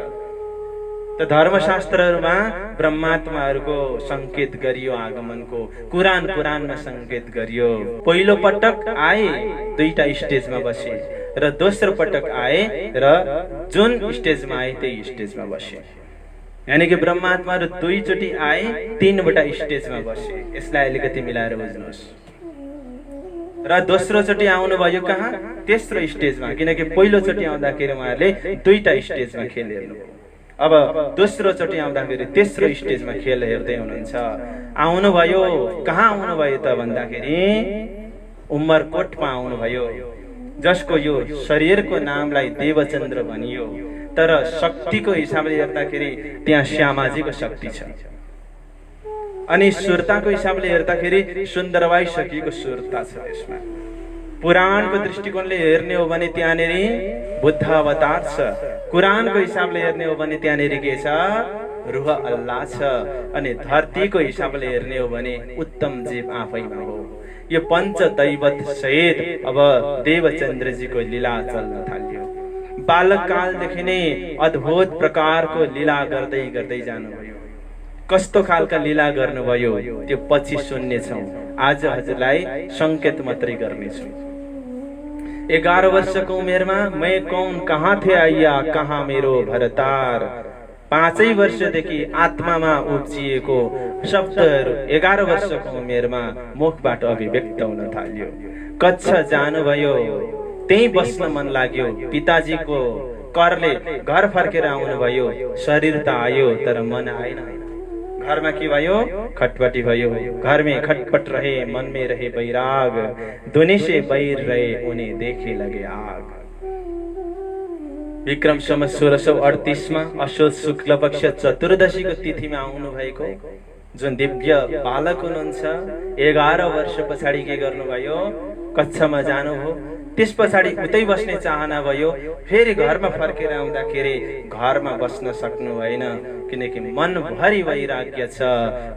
त धर्मशास्त्रहरूमा ब्रह्मात्माहरूको संकेत गरियो, आगमनको कुरानमा संकेत गरियो। पहिलो पटक आए दुईटा स्टेजमा बसे र दोस्रो पटक आए र जुन स्टेजमा आए त्यही स्टेजमा बसे। यानी कि ब्रह्मात्माहरू दुईचोटि आए, 3वटा स्टेजमा बसे। यसलाई अलिकति मिलाएर बुझ्नुहोस्। र दोस्रो चोटि आउनुभयो कहाँ? तेस्रो स्टेजमा, किनकि पहिलो चोटि आउँदाखेरि उहाँहरूले 2टा स्टेजमा खेल हेर्नुभयो। अब दोस्रो चोटि आउँदाखेरि तेस्रो स्टेजमा खेल हेर्दै हुनुहुन्छ। आउनुभयो कहाँ? आउनुभयो त भन्दाखेरि उमरकोटमा आउनुभयो, जसको यो शरीरको नामलाई देवचन्द्र भनियो, तर शक्तिको हिसाबले हेर्दाखेरि त्यहाँ श्यामाजीको शक्ति छ। अनि सुरताको हिसाबले हेर्दाखेरि सुन्दरबाई सखीको सुरता छ। यसमा पुराणको दृष्टिकोणले हेर्ने हो भने त्यहाँनिर बुद्ध अवतार छ। कुरानको हिसाबले हेर्ने हो भने त्यहाँनिर के छ? रुह अल्लाह छ। अनि धरतीको हिसाबले हेर्ने हो भने उत्तम जीव आफैमा हो। यो पञ्चदैवत सहित अब देवचन्द्रजीको लीला चल्न थाल्यो। बालककालदेखि नै अद्भुत प्रकारको लीला गर्दै गर्दै जानुभयो। कस्तो खालका लीला गर्नुभयो त्यो पछि सुन्नेछौँ। आज हजुरलाई संकेत मात्रै गर्नेछु। 11 वर्षको उमेरमा मैं कौन कहाँ थे आइया कहाँ मेरो भरतार, 5 वर्षदेखि आत्मामा उब्जिएको शब्दहरू 11 वर्षको उमेरमा मुखबाट अभिव्यक्त हुन थाल्यो। कच्छ जानुभयो, त्यही बस्न मन लाग्यो। पिताजीको करले घर फर्केर आउनुभयो। शरीर त आयो तर मन आएन। घरमा के भयो? खटपटी भयो। घर में खटपट रहे, मन में रहे बैराग, दुनि से बैर रहे, उन्हें देखे लगे आग। विक्रम सम्वत 1638 मा अशोक शुक्ल पक्ष चतुर्दशीको तिथिमा आउनु भएको जुन दिव्य बालक हुनुहुन्छ, 11 वर्ष पछाडि के गर्नुभयो? कच्छमा जानुभयो। त्यस पछाडि उतै बस्ने चाहना भयो। फेरि घरमा फर्केर आउँदाखेरि घरमा बस्न सक्नु भएन, किनकि मनभरि वैराग्य छ।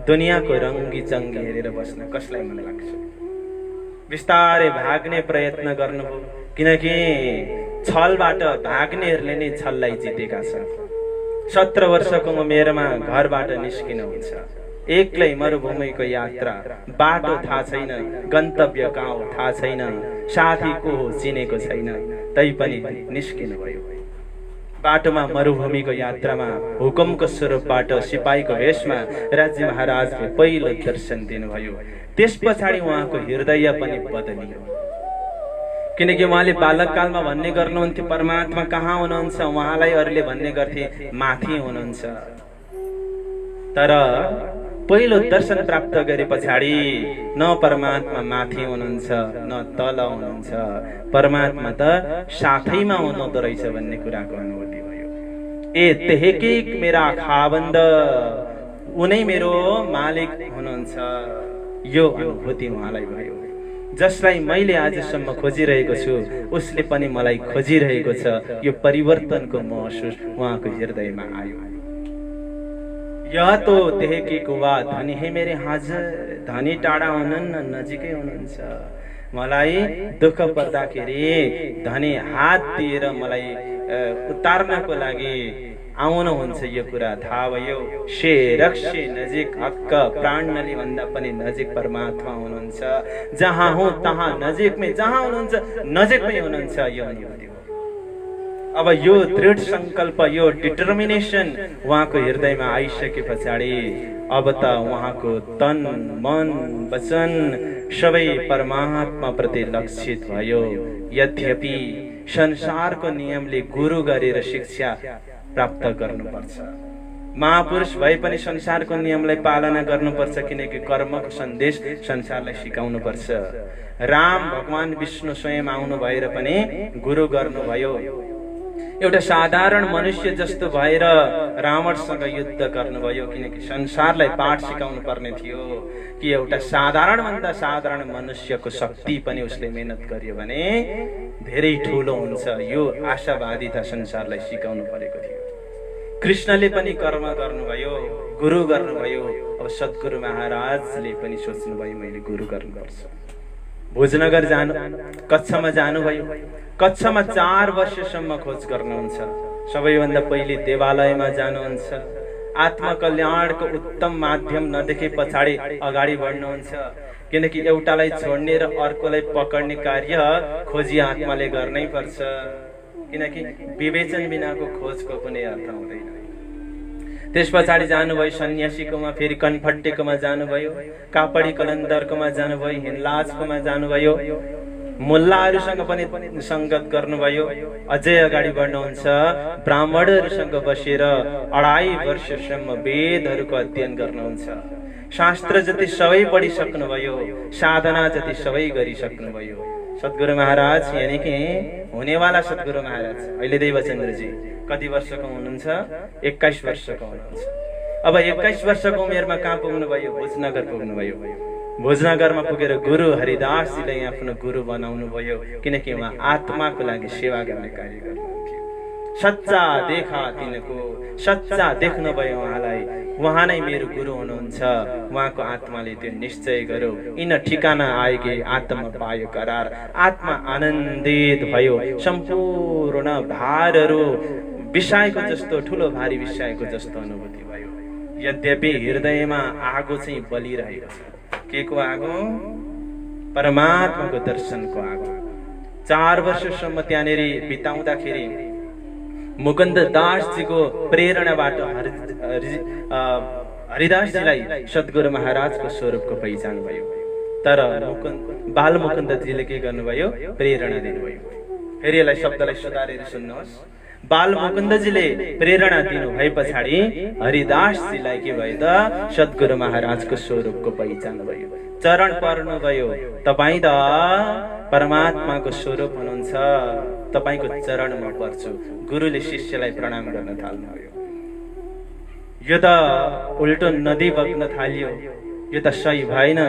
दुनियाँको रङ्गी चङ्गी हेरेर बस्न कसलाई मन लाग्छ? बिस्तारै भाग्ने प्रयत्न गर्नुभयो, किनकि छलबाट भाग्नेहरूले नै छललाई जितेका छन्। 17 वर्षको उमेरमा घरबाट निस्किनु हुन्छ। एक्लै मरुभूमिको यात्रा, बाटो थाहा छैन, गन्तव्य कहाँ हो थाहा छैन, साथी को हो चिनेको छैन, तैपनि निस्किनु भयो। बाटोमा मरुभूमिको यात्रामा हुकुमको स्वरूपबाट सिपाहीको भेषमा राज्य महाराजले पहिलो दर्शन दिनुभयो। त्यस पछाडि उहाँको हृदय पनि बदलियो, किनकि उहाँले बालककालमा भन्ने गर्नुहुन्थ्यो परमात्मा कहाँ हुनुहुन्छ, उहाँलाई अरूले भन्ने गर्थे माथि हुनुहुन्छ। तर पहिलो दर्शन प्राप्त गरे पछाडि न परमात्मा माथि हुनुहुन्छ न तल हुनुहुन्छ, परमात्मा त साथैमा हुनुहुँदो रहेछ भन्ने कुराको अनुभूति भयो। ए तेहेकै मेरा खाबन्द, उनै मेरो मालिक हुनुहुन्छ, यो अनुभूति उहाँलाई भयो। जसलाई मैले आजसम्म खोजिरहेको छु उसले पनि मलाई खोजिरहेको छ। यो परिवर्तनको महसुस उहाँको हृदयमा आयो। यह तो देहकी कुवा धनी है मेरे हाजिर, धनी टाढा हुनुहुन्न नजिकै हुनुहुन्छ। मलाई दुःख पर्दाखेरि धनी हात दिएर मलाई उतार्नको लागि आउनुहुन्छ, यो कुरा थाहा भयो। शे रक्षे नजिक हक्क प्राणनली भन्दा पनि नजिक परमात्मा हुनुहुन्छ। जहाँ हो तहाँ नजिकमै, जहाँ हुनुहुन्छ नजिकमै हुनुहुन्छ, यो अनुभूति हो। अब यो दृढ संकल्प, यो डिटर्मिनेसन उहाँको हृदयमा आइसके पछाडि अब त उहाँको तन मन वचन सबै परमात्मा प्रति लक्षित भयो। यद्यपि संसारको नियमले गुरु गरेर शिक्षा प्राप्त गर्नुपर्छ, महापुरुष भए पनि संसारको नियमलाई पालना गर्नुपर्छ, किनकि कर्मको सन्देश संसारलाई सिकाउनुपर्छ। राम भगवान विष्णु स्वयं आउनु भएर पनि गुरु गर्नुभयो। एउटा साधारण मनुष्य जस्तो भएर रावणसँग युद्ध गर्नुभयो, किनकि संसारलाई पाठ सिकाउनु पर्ने थियो कि एउटा साधारण भन्दा साधारण मनुष्यको शक्ति पनि उसले मेहनत गर्यो भने धेरै ठुलो हुन्छ। यो आशावादिता संसारलाई सिकाउनु परेको थियो। कृष्णले पनि कर्म गर्नुभयो, गुरु गर्नुभयो। अब सद्गुरु महाराजले पनि सोच्नुभयो मैले गुरु गर्नुपर्छ। भोजनगर जानु, कच्छमा जानुभयो। कच्छमा 4 वर्षसम्म खोज गर्नुहुन्छ। सबैभन्दा पहिले देवालयमा जानुहुन्छ। आत्मकल्याणको उत्तम माध्यम नदेखे पछाडि अगाडि बढ्नुहुन्छ, किनकि एउटालाई छोड्ने र अर्कोलाई पकड्ने कार्य खोजी आत्माले गर्नै पर्छ, किनकि विवेचन बिनाको खोजको कुनै अर्थ हुँदैन। त्यस पछाडि जानुभयो सन्यासीकोमा, फेरि कनफट्टेकोमा जानुभयो, कापडी कलन्दरकोमा जानुभयो, हिनलाजकोमा जानुभयो, मुल्लाहरूसँग पनि संगत गर्नुभयो। अझै अगाडि बढ्नुहुन्छ, ब्राह्मणहरूसँग बसेर 2.5 वर्षसम्म वेदहरूको अध्ययन गर्नुहुन्छ। शास्त्र जति सबै पढिसक्नुभयो, साधना जति सबै गरिसक्नुभयो। सद्गुरु महाराज यानी कि हुनेवाला सद्गुरु महाराज अहिले देवचन्द्रजी कति वर्षको हुनुहुन्छ? 21 वर्षको हुनुहुन्छ। अब 21 वर्षको उमेरमा कहाँ पुग्नुभयो? भोजनगर पुग्नुभयो। भोजनगरमा पुगेर गुरु हरिदासजीलाई आफ्नो गुरु बनाउनु भयो, किनकि उहाँ आत्माको लागि सेवा गर्ने कार्य गर्नुहुन्थ्यो। सच्चा देखा तिनको, सच्चा देख्नुभयो उहाँलाई, उहाँ नै मेरो गुरु हुनुहुन्छ। उहाँको आत्माले त्यो निश्चय गर्यो, इन ठिकाना आएगे आत्मा पायो करार। आत्मा आनन्दित भयो, सम्पूर्ण भारहरू विषयको जस्तो, ठुलो भारी विषयको जस्तो अनुभूति भयो। यद्यपि हृदयमा आगो चाहिँ बलिरहेको छ। के को आगो? परमात्माको दर्शनको आगो। 4 वर्षसम्म त्यहाँनिर बिताउँदाखेरि मुकुन्द दासजीको प्रेरणाबाट हरिदासजीलाई सद्गुरु महाराजको स्वरूपको पहिचान भयो। तर बाल मुकुन्दजीले के गर्नुभयो? प्रेरणा दिनुभयो। फेरि यसलाई शब्दलाई सुधारेर सुन्नुहोस्। बाल मुकुन्दजीले प्रेरणा दिनु भए पछाडि हरिदासजीलाई के भयो त? सद्गुरु महाराजको स्वरूपको पहिचान भयो। चरण पर्नुभयो, तपाईँ त परमात्माको स्वरूप हुनुहुन्छ, तपाईको चरणमा पर्छु। गुरुले शिष्यलाई प्रणाम गर्न थाल्नुभयो। यो त उल्टो नदी बग्न थाल्यो, यो त सही भएन,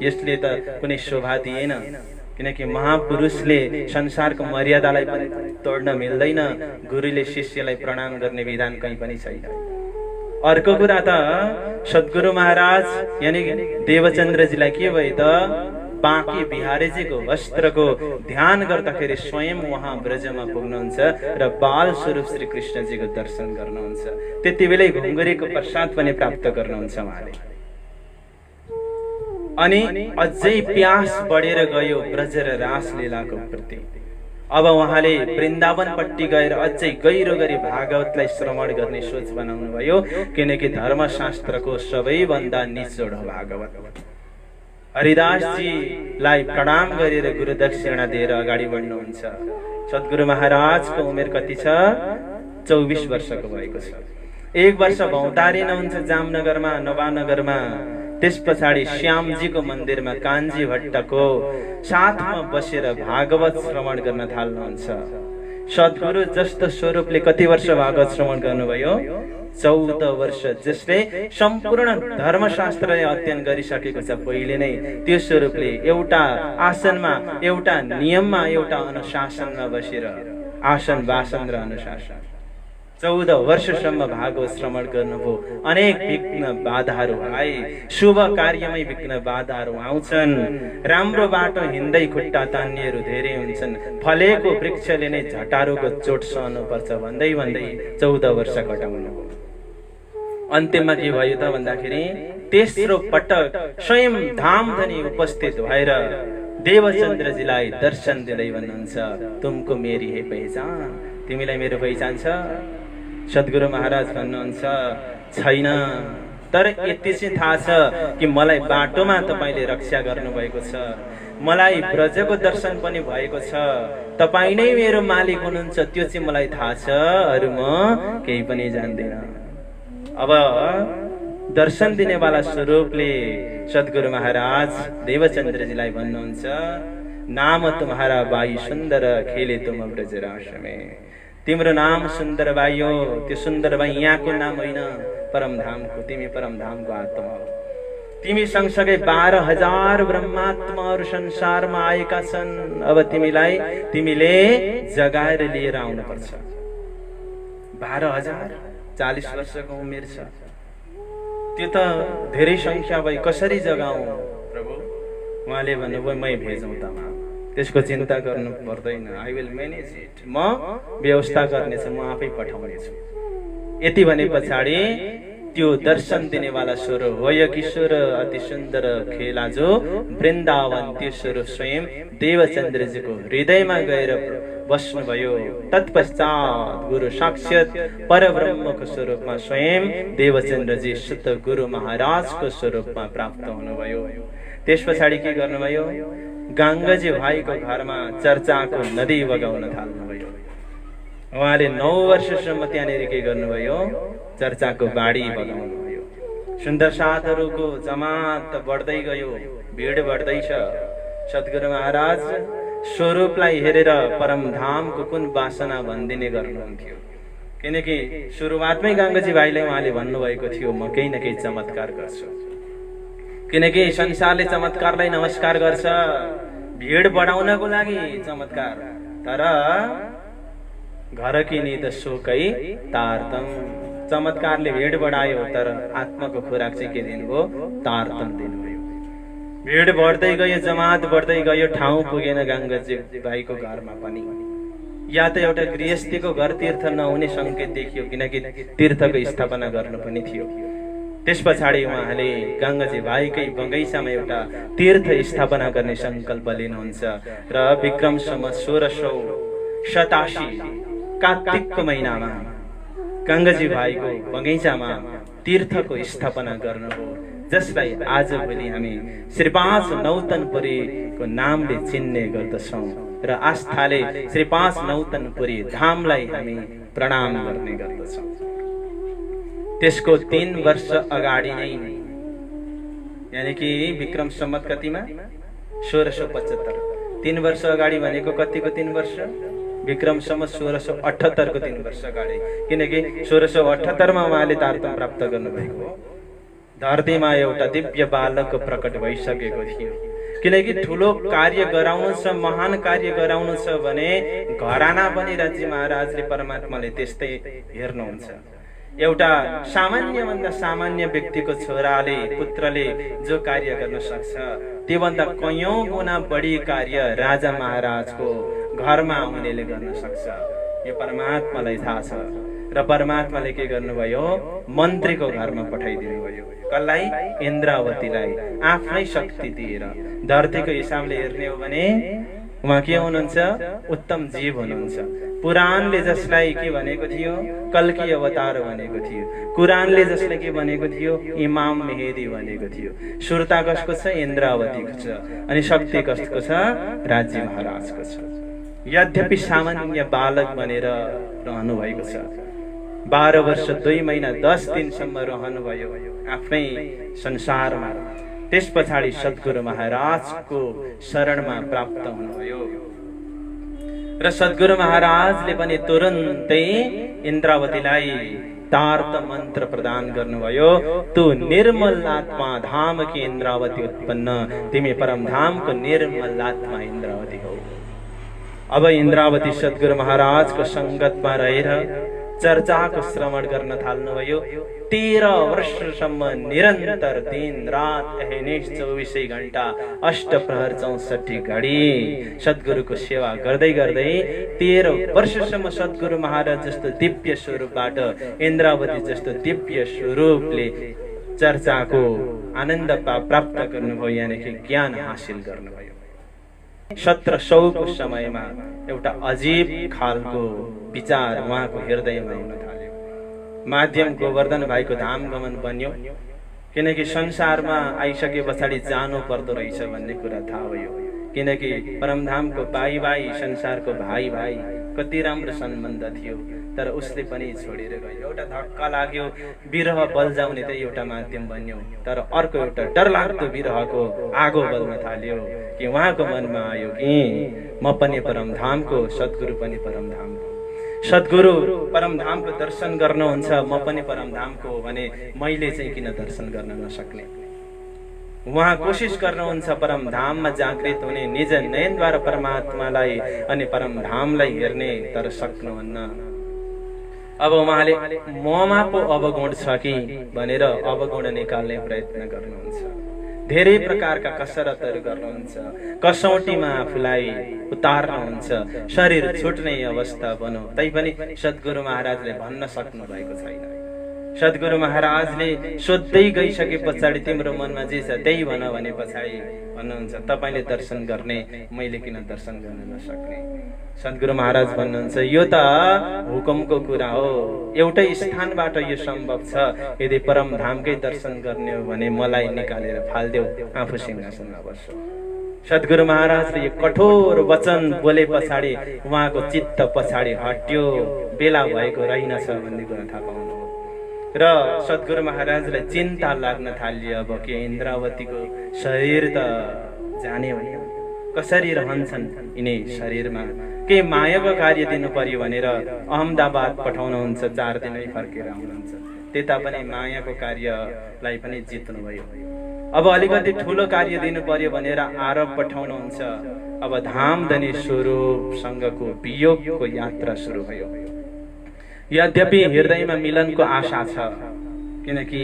यसले त कुनै शोभा दिएन, किनकि महापुरुषले संसारको मर्यादालाई पनि तोड्न मिल्दैन। गुरुले शिष्यलाई प्रणाम गर्ने विधान कहीँ पनि छैन। अर्को कुरा त सद्गुरु महाराज यानी देवचन्द्रजीलाई के भयो त? बाँकी बिहारीजीको वस्त्रको ध्यान गर्दाखेरि स्वयं उहाँ ब्रजमा पुग्नुहुन्छ र बाल स्वरूप श्री कृष्णजीको दर्शन गर्नुहुन्छ। त्यति बेलै घुङ्गुरीको प्रसाद पनि प्राप्त गर्नुहुन्छ उहाँले। अनि अझै प्यास बढेर गयो ब्रज र रासलीलाको प्रति। अब उहाँले वृन्दावनपट्टि गएर अझै गहिरो गरी भागवतलाई श्रवण गर्ने सोच बनाउनु भयो, किनकि धर्मशास्त्रको सबैभन्दा निचोड हो भागवत। हरिदासजीलाई प्रणाम गरेर गुरु दक्षिणा दिएर अगाडि बढ्नुहुन्छ। सद्गुरु महाराजको उमेर कति छ? 24 वर्षको भएको छ। 1 वर्ष भौतारिनुहुन्छ जामनगरमा, नवानगरमा। त्यस पछाडि श्यामजीको मन्दिरमा कान्छी भट्टको साथमा बसेर भागवत श्रवण गर्न थाल्नुहुन्छ। सद्गुरु जस्तो स्वरूपले कति वर्ष भागवत श्रवण गर्नुभयो? 14 वर्ष। जसले सम्पूर्ण धर्मशास्त्रलाई अध्ययन गरिसकेको छ पहिले नै, त्यो स्वरूपले एउटा आसनमा, एउटा नियममा, एउटा अनुशासनमा बसेर, आसन वासन र अनुशासन 14 वर्षसम्म भागवत श्रवण गर्नुभयो। अनेक विघ्न बाधाहरू आए, शुभ कार्यमै विघ्न बाधाहरू आउँछन्। राम्रो बाटो हिँड्दै खुट्टा तान्नेहरू धेरै हुन्छन्, फलेको वृक्षले नै झटारोको चोट सहनुपर्छ भन्दै भन्दै 14 वर्ष कटाउनुभयो। अन्त्यमा के भयो त भन्दाखेरि तेस्रो पटक स्वयं धामधनी उपस्थित भएर देवचन्द्रजीलाई दर्शन दिँदै भन्नुहुन्छ, तुमको मेरी है पहिचान, तिमीलाई मेरो पहिचान छ? सद्गुरु महाराज भन्नुहुन्छ, छैन, तर यति चाहिँ थाहा छ कि मलाई बाटोमा तपाईले रक्षा गर्नुभएको छ, मलाई ब्रजको दर्शन पनि भएको छ, तपाईँ नै मेरो मालिक हुनुहुन्छ, त्यो चाहिँ मलाई थाहा छ, अरु म केही पनि जान्दिन। अब दर्शन दिनेवाला स्वरूपले सद्गुरु महाराज देवचन्द्रजीलाई भन्नुहुन्छ, नाम तुम्हारा बाई सुन्दर, खेले तुम ब्रजरास में। तिम्रो नाम सुन्दर बाई हो, त्यो सुन्दर बाई यहाँको नाम होइन, परमधामको, तिमी परमधामको आत्मा हो। तिमी सँगसँगै 12,000 ब्रह्मात्माहरू संसारमा आएका छन्। अब तिमीले जगाएर लिएर आउनुपर्छ। 12,000, 40 वर्षको उमेर छ, त्यो त धेरै संख्या भई कसरी जगाउँ प्रभु? उहाँले भन्नुभयो, मै भेजौँ त, त्यसको चिन्ता गर्नु पर्दैन, आई विल म्यानेज इट, म व्यवस्था गर्नेछु, म आफै पठाउनेछु। यति भने पछाडि त्यो दर्शन दिनेवाला स्वरूप हो किशोर अति सुन्दर खेला जो वृन्दावन, त्यो स्वरूप स्वयं देवचन्द्रजीको हृदयमा गएर बस्नुभयो। तत्पश्चात गुरु साक्षात परब्रह्मको स्वरूपमा स्वयं देवचन्द्रजी शुद्ध गुरु महाराजको स्वरूपमा प्राप्त हुनुभयो। त्यस पछाडि के गर्नुभयो? गङ्गाजी भाइको घरमा चर्चाको नदी बगाउन थाल्नुभयो। उहाँले 9 वर्षसम्म त्यहाँनिर के गर्नुभयो? चर्चाको बाढी बगाउनुभयो। सुन्दर साथहरूको जमात बढ्दै गयो, भिड बढ्दैछ। सद्गुरु महाराज स्वरूपलाई हेरेर परमधामको कुन वासना भन्दिने गर्नुहुन्थ्यो, किनकि सुरुवातमै गङ्गाजी भाइलाई उहाँले भन्नुभएको थियो, म केही न केही चमत्कार गर्छु, किनकि संसारले चमत्कारलाई नमस्कार गर्छ, भिड बढाउनको लागि चमत्कार, तर घर की नींद सोकै तारतम, चमत्कारले भिड बढायो तर आत्माको खुराक चाहिँ के दिनुभयो? तारतम दिनुभयो। भिड बढ्दै गयो, जमात बढ्दै गयो, ठाउँ पुगेन गङ्गाजी भाइको घरमा पनि। या त एउटा गृहस्थीको घर तीर्थ नहुने संकेत देखियो, किनकि तीर्थको स्थापना गर्नु पनि थियो। त्यस पछाडि उहाँले गङ्गाजी भाइकै बगैँचामा एउटा तीर्थ स्थापना गर्ने संकल्प लिनुहुन्छ र विक्रम सम्वत 1687 कार्तिकको महिनामा गङ्गाजी भाइको बगैँचामा तीर्थको स्थापना गर्नुभयो, जसलाई आजभोलि हामी श्री 5 नौतनपुरीको नामले चिन्ने गर्दछौँ र आस्थाले श्री 5 नौतनपुरी धामलाई हामी प्रणाम गर्ने गर्दछौँ। त्यसको 3 वर्ष अगाडि नै, यानि कि विक्रम सम्वत कतिमा? 1675। 3 वर्ष अगाडि भनेको कतिको 3 वर्ष? विक्रम सम्वत 1678 को 3 वर्ष अगाडि, किनकि 1678 मा उहाँले तारतम प्राप्त गर्नुभएको हो। धरतीमा एउटा दिव्य बालक प्रकट भइसकेको थियो, किनकि ठुलो कार्य गराउनु छ, महान कार्य गराउनु छ भने घराना पनि राज्य महाराजले परमात्माले त्यस्तै हेर्नुहुन्छ। एउटा सामान्यभन्दा सामान्य व्यक्तिको छोराले, पुत्रले जो कार्य गर्न सक्छ, त्योभन्दा कयौं गुणा बढी कार्य राजा महाराजको घरमा आउनेले गर्न सक्छ। यो परमात्मालाई थाहा छ र परमात्माले के गर्नुभयो? मन्त्रीको घरमा पठाइदिनु भयो। कसलाई? इन्द्रावतीलाई, आफ्नै शक्ति दिएर। धरतीको हिसाबले हेर्ने हो भने उहाँ के हुनुहुन्छ? उत्तम जीव हुनुहुन्छ। पुराणले जसलाई के भनेको थियो? कल्की अवतार भनेको थियो। कुरानले जसले के भनेको थियो? इमाम मेहेदी भनेको थियो। सुरता कसको छ? इन्द्रावतीको छ। अनि शक्ति कसको छ? राज्य महाराजको छ। यद्यपि सामान्य बालक बनेर रहनु भएको छ। 12 वर्ष 2 महिना 10 दिनसम्म रहनुभयो आफ्नै संसारमा। त्यस पछाडि सद्गुरु महाराजको शरणमा प्राप्त हुनुभयो र सद्गुरु महाराजले पनि तुरुन्तै इन्द्रावतीलाई तार्त मन्त्र प्रदान गर्नुभयो। तू निर्मल आत्मा धाम की इन्द्रावती उत्पन्न, तिमी परमधामको निर्मल आत्मा इन्द्रावती हो। अब इन्द्रावती सद्गुरु महाराजको संगतमा रहेर चर्चाको श्रवण गर्न थाल्नुभयो। 13 वर्षसम्म निरन्तर दिन रात अहर्निश 24 घण्टा 8 प्रहर 64 घडी सद्गुरुको सेवा गर्दै गर्दै 13 वर्षसम्म सद्गुरु महाराज जस्तो दिव्य स्वरूपबाट इन्द्रावती जस्तो दिव्य स्वरूपले चर्चाको आनन्द प्राप्त गर्नुभयो, यानि कि ज्ञान हासिल गर्नुभयो। 1700 को समयमा एउटा अजीब खालको विचार उहाँको हृदयमा हुन थाल्यो। माध्यम गोवर्धन भाइको धाम गमन बन्यो, किनकि संसारमा आइसके पछाडि जानु पर्दो रहेछ भन्ने कुरा थाहा भयो। किनकि परमधामको भाइ भाइ, संसारको भाइ भाइ, कति राम्रो सम्बन्ध थियो, तर उसले पनि छोडेर गयो। एउटा धक्का लाग्यो, विरह बल्झाउने त एउटा माध्यम बन्यो, तर अर्को एउटा डरलाग्दो विरहको आगो बल्न थाल्यो कि उहाँको मनमा आयो कि म पनि परमधामको, सद्गुरु पनि परमधामको। सद्गुरु परमधामको दर्शन गर्नुहुन्छ, म पनि परमधामको भने मैले चाहिँ किन दर्शन गर्न नसक्ने? उहाँ कोशिश गर्नुहुन्छ परमधाममा जागृत हुने, निज नयनद्वारा परमात्मालाई अनि परमधामलाई हेर्ने, तर सक्नुहुन्न। अब उहाँले ममा पो अवगुण छ कि भनेर अवगुण निकाल्ने प्रयत्न गर्नुहुन्छ। धेरै प्रकारका कसरतहरू गर्नुहुन्छ, कसौटीमा आफूलाई उतार्नुहुन्छ, शरीर छुट्ने अवस्था बनो। तैपनि सद्गुरु महाराजले भन्न सक्नु भएको छैन। सद्गुरु महाराजले सोध्दै गइसके पछाडि तिम्रो मनमा जे छ त्यही भन भने पछाडि भन्नुहुन्छ तपाईले दर्शन गर्ने, मैले किन दर्शन गर्न नसक्ने? सद्गुरु महाराज भन्नुहुन्छ यो त हुकुमको कुरा हो, एउटै स्थानबाट यो सम्भव छ। यदि परमधामकै दर्शन गर्ने हो भने मलाई निकालेर फाल्देऊ, आफू सिंहासनमा बस्छु। सद्गुरु महाराजले यो कठोर वचन बोले पछाडि उहाँको चित्त पछाडि हट्यो, बेला भएको रहेनछ भन्ने कुरा थाहा पाउनु र सद्गुरु महाराजलाई चिन्ता लाग्न थाल्यो। अब के इन्द्रावतीको शरीर त जाने होइन, कसरी रहन्छन् यिनै शरीरमा? के मायाको कार्य दिनु पर्यो भनेर अहमदाबाद पठाउनुहुन्छ, 4 दिनमै फर्केर आउनुहुन्छ। त्यता पनि मायाको कार्यलाई पनि जित्नुभयो। अब अलिकति ठुलो कार्य दिनु पर्यो भनेर आरब पठाउनुहुन्छ। अब धामधनी स्वरूपसँगको वियोगको यात्रा सुरु भयो। यद्यपि हृदयमा मिलनको आशा छ, किनकि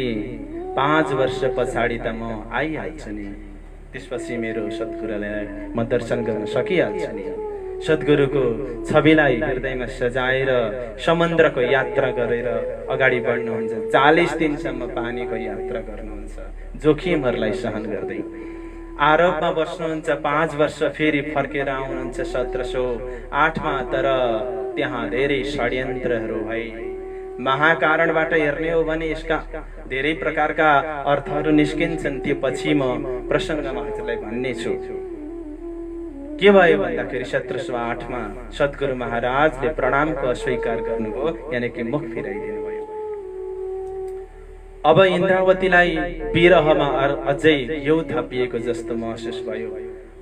5 वर्ष पछाडि त म आइहाल्छु नि, त्यसपछि मेरो सद्गुरुलाई म दर्शन गर्न सकिहाल्छु नि। सद्गुरुको छविलाई हृदयमा सजाएर समुद्रको यात्रा गरेर अगाडि बढ्नुहुन्छ। 40 दिनसम्म पानीको यात्रा गर्नुहुन्छ, जोखिमहरूलाई सहन गर्दै। आरबमा बस्नुहुन्छ 5 वर्ष, फेरि फर्केर आउनुहुन्छ 1708 मा। तर त्यहाँ धेरै षड्यन्त्रहरू भए। महाकारणबाट हेर्ने हो भने यसका धेरै प्रकारका अर्थहरू निस्किन्छन्, त्यो पछि म प्रसङ्गमा हजुरलाई भन्ने छु। के भयो भन्दाखेरि 1708 मा सद्गुरु महाराजले प्रणामको अस्वीकार गर्नुभयो, यानि कि मुख फिराइदिनु भयो। अब इन्द्रावतीलाई विरहमा अझै घिउ थपिएको जस्तो महसुस भयो।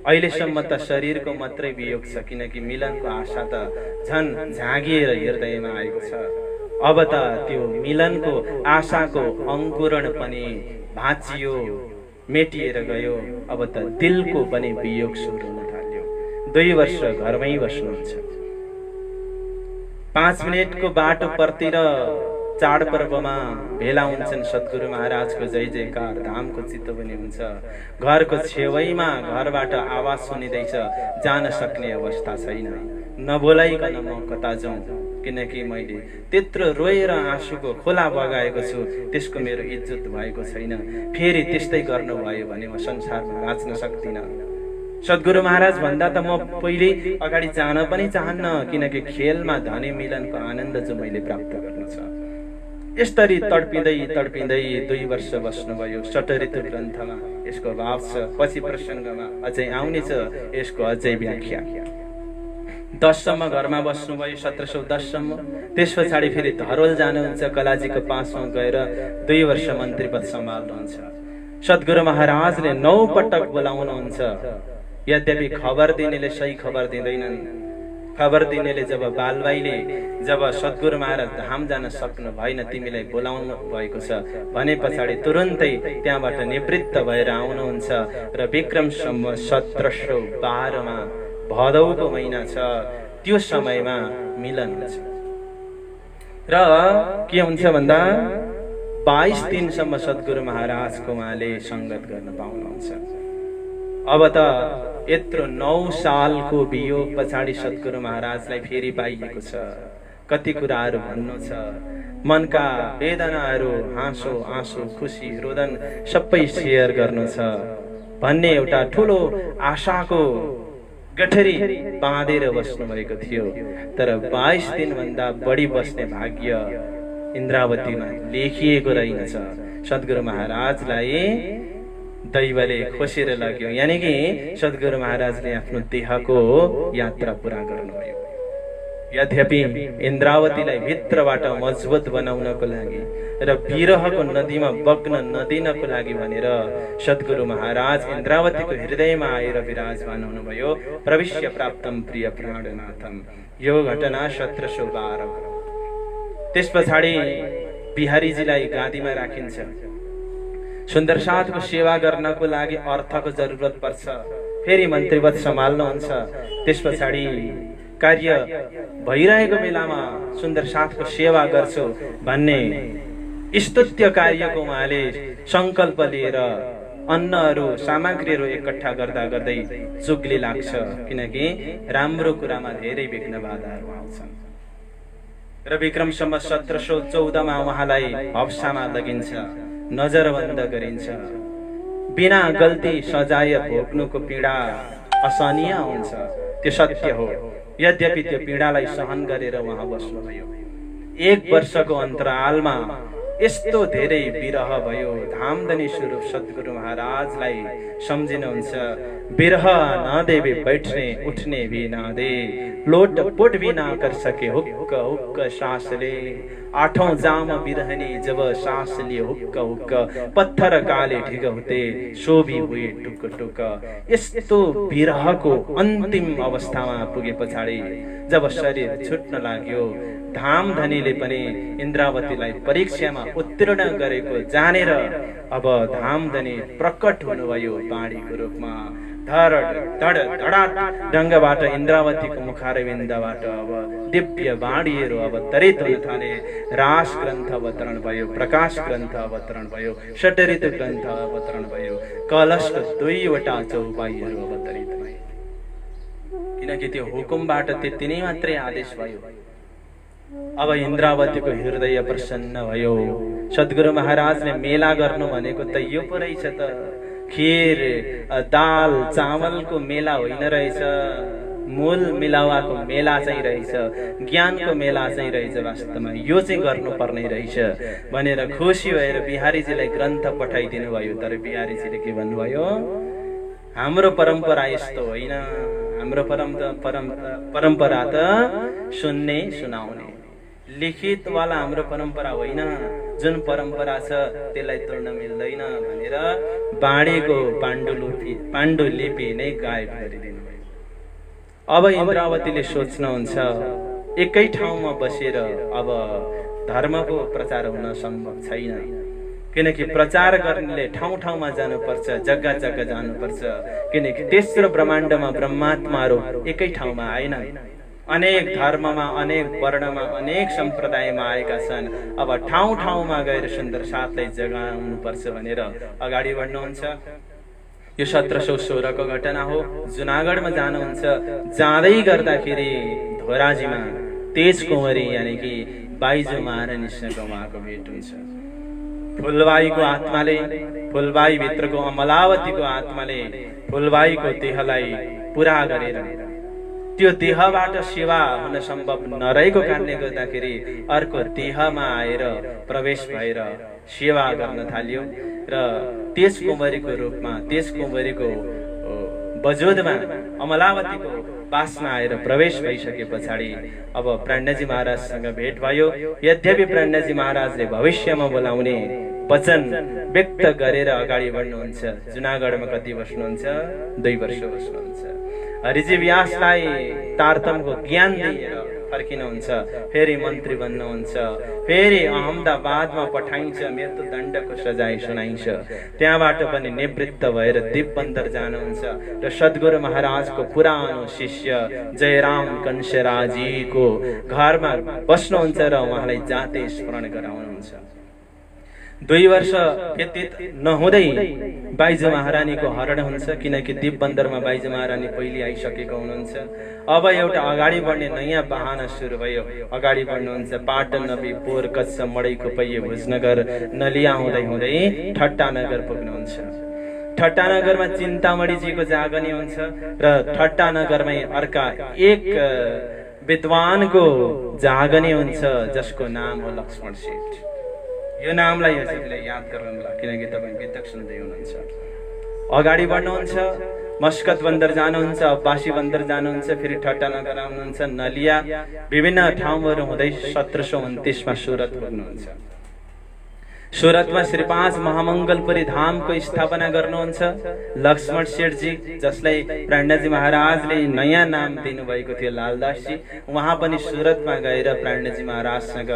अहिलेसम्म त शरीरको मात्रै वियोग छ, किनकि मिलनको आशा त झन् झाँगिएर हृदयमा आएको छ। अब त त्यो मिलनको आशाको अंकुरण पनि भाँचियो, मेटिएर गयो। अब त दिलको पनि वियोग सुरु हुन थाल्यो। 2 वर्ष घरमै बस्नुहुन्छ। 5 मिनेटको बाटो पर्तिर चाडपर्वमा भेला हुन्छन्। सद्गुरु महाराजको जय जयकार, धामको चितवनी हुन्छ। घरको छेउमा घरबाट आवाज सुनिँदैछ, जान सक्ने अवस्था छैन। नबोलाइकन म कता जाउँ, किनकि मैले त्यत्रो रोएर आँसुको खोला बगाएको छु, त्यसको मेरो इज्जत भएको छैन। फेरि त्यस्तै गर्नुभयो भने म संसारमा बाँच्न सक्दिनँ। सद्गुरु महाराज भन्दा त म पहिले अगाडि जान पनि चाहन्न, किनकि खेलमा धनी मिलनको आनन्द जो मैले प्राप्त गर्नु छ। यसरी तडपिँदै तडपिँदै 2 वर्ष बस्नुभयो। षट्ऋतु ग्रन्थमा यसको भाव छ, पछि प्रसङ्गमा अझै आउने छ यसको अझै व्याख्या। 10 सम्म घरमा बस्नुभयो, 1710 सम्म। त्यस पछाडि फेरि धरोल जानुहुन्छ, कलाजीको पासमा गएर 2 वर्ष मन्त्री पद सम्हाल्नुहुन्छ। सद्गुरु महाराजले 9 पटक बोलाउनुहुन्छ। यद्यपि खबर दिनेले सही खबर दिँदैनन्। खबर दिनेले जब बालबाईले जब सद्गुरु महाराज धाम जान सक्नु भएन, तिमीलाई बोलाउनु भएको छ भने पछाडि तुरुन्तै त्यहाँबाट निवृत्त भएर आउनुहुन्छ र विक्रम सम्वत 1712 मा भदौको महिना छ, त्यो समयमा मिलन हुन्छ। र के हुन्छ भन्दा 22 दिनसम्म सद्गुरु महाराजको उहाँले संगत गर्न पाउनुहुन्छ। अब त यत्रो 9 सालको वियोग पछाडि सद्गुरु महाराजलाई फेरि पाइएको छ। कति कुराहरू भन्नु छ, मनका वेदनाहरू, हाँसो आँसु, खुसी रोदन सबै सेयर गर्नु छ भन्ने एउटा ठुलो आशाको गठरी बाँधेर बस्नु भएको थियो। तर 22 दिनभन्दा बढी बस्ने भाग्य इन्द्रावतीमा लेखिएको रहेनछ। सद्गुरु महाराजलाई दैवले खोसेर लग्यो, यानी कि सद्गुरु महाराजले आफ्नो देहको यात्रा पूरा गर्नुभयो। यद्यपि इन्द्रावतीलाई भित्रबाट मजबुत बनाउनको लागि र विरहको नदीमा बग्न नदिनको लागि भनेर सद्गुरु महाराज इन्द्रावतीको हृदयमा आएर विराजमान हुनुभयो। प्रविश्य प्राप्तम प्रिय प्राणनाथम। यो घटना 1712। त्यस पछाडि बिहारीजीलाई गादीमा राखिन्छ। सुन्दर साथको सेवा गर्नको लागि अर्थको जरुरत पर्छ, फेरि मन्त्रीपद सम्हाल्नुहुन्छ। त्यस पछाडि कार्य भइरहेको बेलामा सुन्दर साथको सेवा गर्छु भन्ने स्तुत्य कार्यको उहाँले संकल्प लिएर अन्नहरू सामग्रीहरू एकट्ठा गर्दा गर्दै चुग्ली लाग्छ, किनकि राम्रो कुरामा धेरै विघ्न बाधाहरू आउँछन्। र विक्रम सम्वत 1714 मा उहाँलाई हप्सामा लगिन्छ, नजरबन्द गरिन्छ। बिना गल्ती सजाय भोग्नुको पीडा असहनीय हुन्छ, त्यो सत्य हो। यद्यपि त्यो पीडालाई सहन गरेर उहाँ बस्नुभयो। 1 वर्षको अन्तरालमा यस्तो धेरै विरह भयो। धामधनी स्वरूप सद्गुरु महाराजलाई सम्झिनुहुन्छ। विरह ना देवे बैठने उठने भी ना दे, लोट पोट भी ना कर सके हुक्क हुक्क सांस ले। 8औं जाम बिरहनी जब सांस लिए हुक्क हुक्क, पत्थर काले ढिग होते सो भी हुए टुक टुक। यस्तो विरहको अन्तिम अवस्थामा पुगे पछाडि जब शरीर छुट्न लाग्यो, धामधनीले पनि इन्द्रावतीलाई परीक्षामा उत्तीर्ण गरेको जानेर अब धामधनी प्रकट हुनुभयो बाणीको रूपमा। धड धड धडाट ढङ्गबाट इन्द्रावतीको मुखारविन्दबाट अब दिव्य बाणीहरू अवतरित हुन थाले। रास ग्रन्थ अवतरण भयो, प्रकाश ग्रन्थ अवतरण भयो, षट्ऋतु ग्रन्थ अवतरण भयो, कलशको 2वटा चौपाईहरू अवतरित भए। किनकि त्यो हुकुमबाट त्यति नै मात्रै आदेश भयो। अब इन्द्रावतीको हृदय प्रसन्न भयो। सद्गुरु महाराजले मेला गर्नु भनेको त यो पो रहेछ त, खीर दाल चावलको मेला होइन रहेछ, मूल मिलावाको मेला चाहिँ रहेछ, ज्ञानको मेला चाहिँ रहेछ। वास्तवमा यो चाहिँ गर्नुपर्ने रहेछ भनेर खुसी भएर बिहारीजीलाई ग्रन्थ पठाइदिनु भयो। तर बिहारीजीले के भन्नुभयो, हाम्रो परम्परा यस्तो होइन, हाम्रो परम्परा त सुन्ने सुनाउने लिखित वाला हाम्रो परम्परा होइन, जुन परम्परा छ त्यसलाई तोड्न मिल्दैन भनेर बाणीको पाण्डुलिपि नै गायब गरिदिनु भयो। अब इन्द्रावतीले सोच्नुहुन्छ एकै ठाउँमा बसेर अब धर्मको प्रचार हुन सम्भव छैन, किनकि प्रचार गर्नेले ठाउँ ठाउँमा जानुपर्छ, जग्गा जग्गा जानुपर्छ। किनकि तेस्रो ब्रह्माण्डमा ब्रह्मात्माहरू एकै ठाउँमा आएन, अनेक धर्ममा, अनेक वर्णमा, अनेक सम्प्रदायमा आएका छन्। अब ठाउँ ठाउँमा गएर सुन्दर साथलाई जगाउनुपर्छ भनेर अगाडि बढ्नुहुन्छ। यो 1716 को घटना हो। जुनागढमा जानुहुन्छ, जाँदै गर्दाखेरि धोराजीमा तेज कुँवरी यानी कि बाइजो महारानीसँग उहाँको भेट हुन्छ। फुलबाईको आत्माले, फुलबाई भित्रको अमलावतीको आत्माले फुलबाईको देहलाई पुरा गरेर त्यो देहबाट सेवा हुन सम्भव नरहेको कारणले गर्दाखेरि अर्को देहमा आएर प्रवेश भएर सेवा गर्न थाल्यो र तेज कुँवरीको रूपमा, तेज कुँवरीको बजोदमा अमलावतीको पासमा आएर प्रवेश भइसके पछाडि अब प्राणजी महाराजसँग भेट भयो। यद्यपि प्राणजी महाराजले भविष्यमा बोलाउने वचन व्यक्त गरेर अगाडि बढ्नुहुन्छ। जुनागढमा कति बस्नुहुन्छ? 2 वर्ष बस्नुहुन्छ। हरिजी व्यासलाई तारतमको ज्ञान दिएर फर्किनुहुन्छ, फेरि मन्त्री बन्नुहुन्छ, फेरि अहमदाबादमा पठाइन्छ, मृत्युदण्डको सजाय सुनाइन्छ। त्यहाँबाट पनि निवृत्त भएर दिपबन्दर जानुहुन्छ र सद्गुरु महाराजको पुरानो शिष्य जयराम कंशराजीको घरमा बस्नुहुन्छ र उहाँलाई जाते स्मरण गराउनुहुन्छ। 2 वर्ष व्यतीत नहुँदै बाइजो महारानीको हरण हुन्छ, किनकि दिपबन्दरमा बाइजो महारानी पहिले आइसकेको हुनुहुन्छ। अब एउटा अगाडि बढ्ने नयाँ बहाना सुरु भयो। अगाडि बढ्नुहुन्छ, पाटन नबी पोर कच्छ मडैको पैये भुजनगर नलिया हुँदै हुँदै ठट्टानगर पुग्नुहुन्छ। ठट्टानगरमा चिन्तामणिजीको जागनी हुन्छ र ठट्टानगरमै अर्का एक विद्वानको जागनी हुन्छ जसको नाम हो लक्ष्मण सेठ। यो नामलाई हजुरले याद गर्नुहोला किनकि तपाईँ गीतक सुन्दै हुनुहुन्छ। अगाडि बढ्नुहुन्छ, मस्कत बन्दर जानुहुन्छ, अब्बासी बन्दर जानुहुन्छ, फेरि ठट्टानगर आउनुहुन्छ, नलिया विभिन्न ठाउँहरू हुँदै 1729 मा सुरत पुग्नुहुन्छ। सुरतमा श्री 5 महामंगलपुरी धामको स्थापना गर्नुहुन्छ लक्ष्मण सेठजी, जसलाई प्राणजी महाराजले नयाँ नाम दिनुभएको थियो लालदासजी। उहाँ पनि सुरतमा गएर प्राणजी महाराजसँग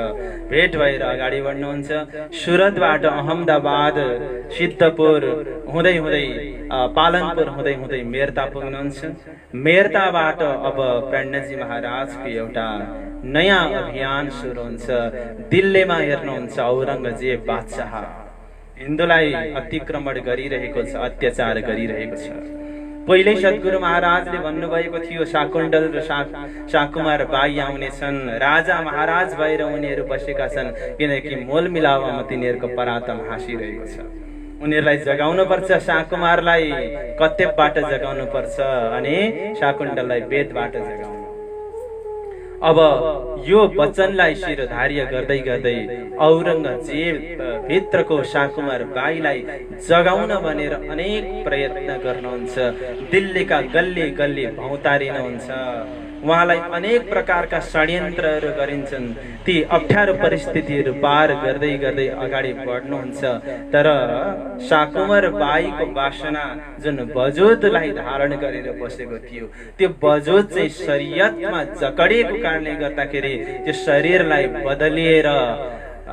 भेट भएर अगाडि बढ्नुहुन्छ। सुरतबाट अहमदाबाद, सिद्धपुर हुँदै हुँदै पालनपुर हुँदै हुँदै मेरता पुग्नुहुन्छ। मेरताबाट अब प्राणजी महाराजको एउटा नयाँ अभियान सुरु हुन्छ। दिल्लीमा हेर्नुहुन्छ औरंगजेब बादशाह हिन्दूलाई अतिक्रमण गरिरहेको छ, अत्याचार गरिरहेको छ। पहिले सद्गुरु महाराजले भन्नुभएको थियो शाकुण्डल र शाकुमार बाई आउनेछन्, राजा महाराज भएर उनीहरू बसेका छन्, किनकि मोल मिलावमा तिनीहरूको परातम हाँसिरहेको छ। उनीहरूलाई जगाउनु पर्छ, शाकुमारलाई कत्यपबाट जगाउनु पर्छ अनि शाकुण्डललाई वेदबाट जगाउनु। अब यो वचनलाई शिरधार्य गर्दै गर्दै औरंगजेब भित्रको शाकुमार बाईलाई जगाउन भनेर अनेक प्रयत्न गर्नुहुन्छ। दिल्लीका गल्ली गल्ली भौतारिनुहुन्छ। उहाँलाई अनेक प्रकारका षड्यन्त्रहरू गरिन्छन्। ती अप्ठ्यारो परिस्थितिहरू पार गर्दै गर्दै अगाडि बढ्नुहुन्छ। तर शाकुमार बाईको वासना जुन वजुदलाई धारण गरेर बसेको थियो, त्यो वजुद चाहिँ शरीयतमा जकडिएको कारणले गर्दाखेरि त्यो शरीरलाई बदलिएर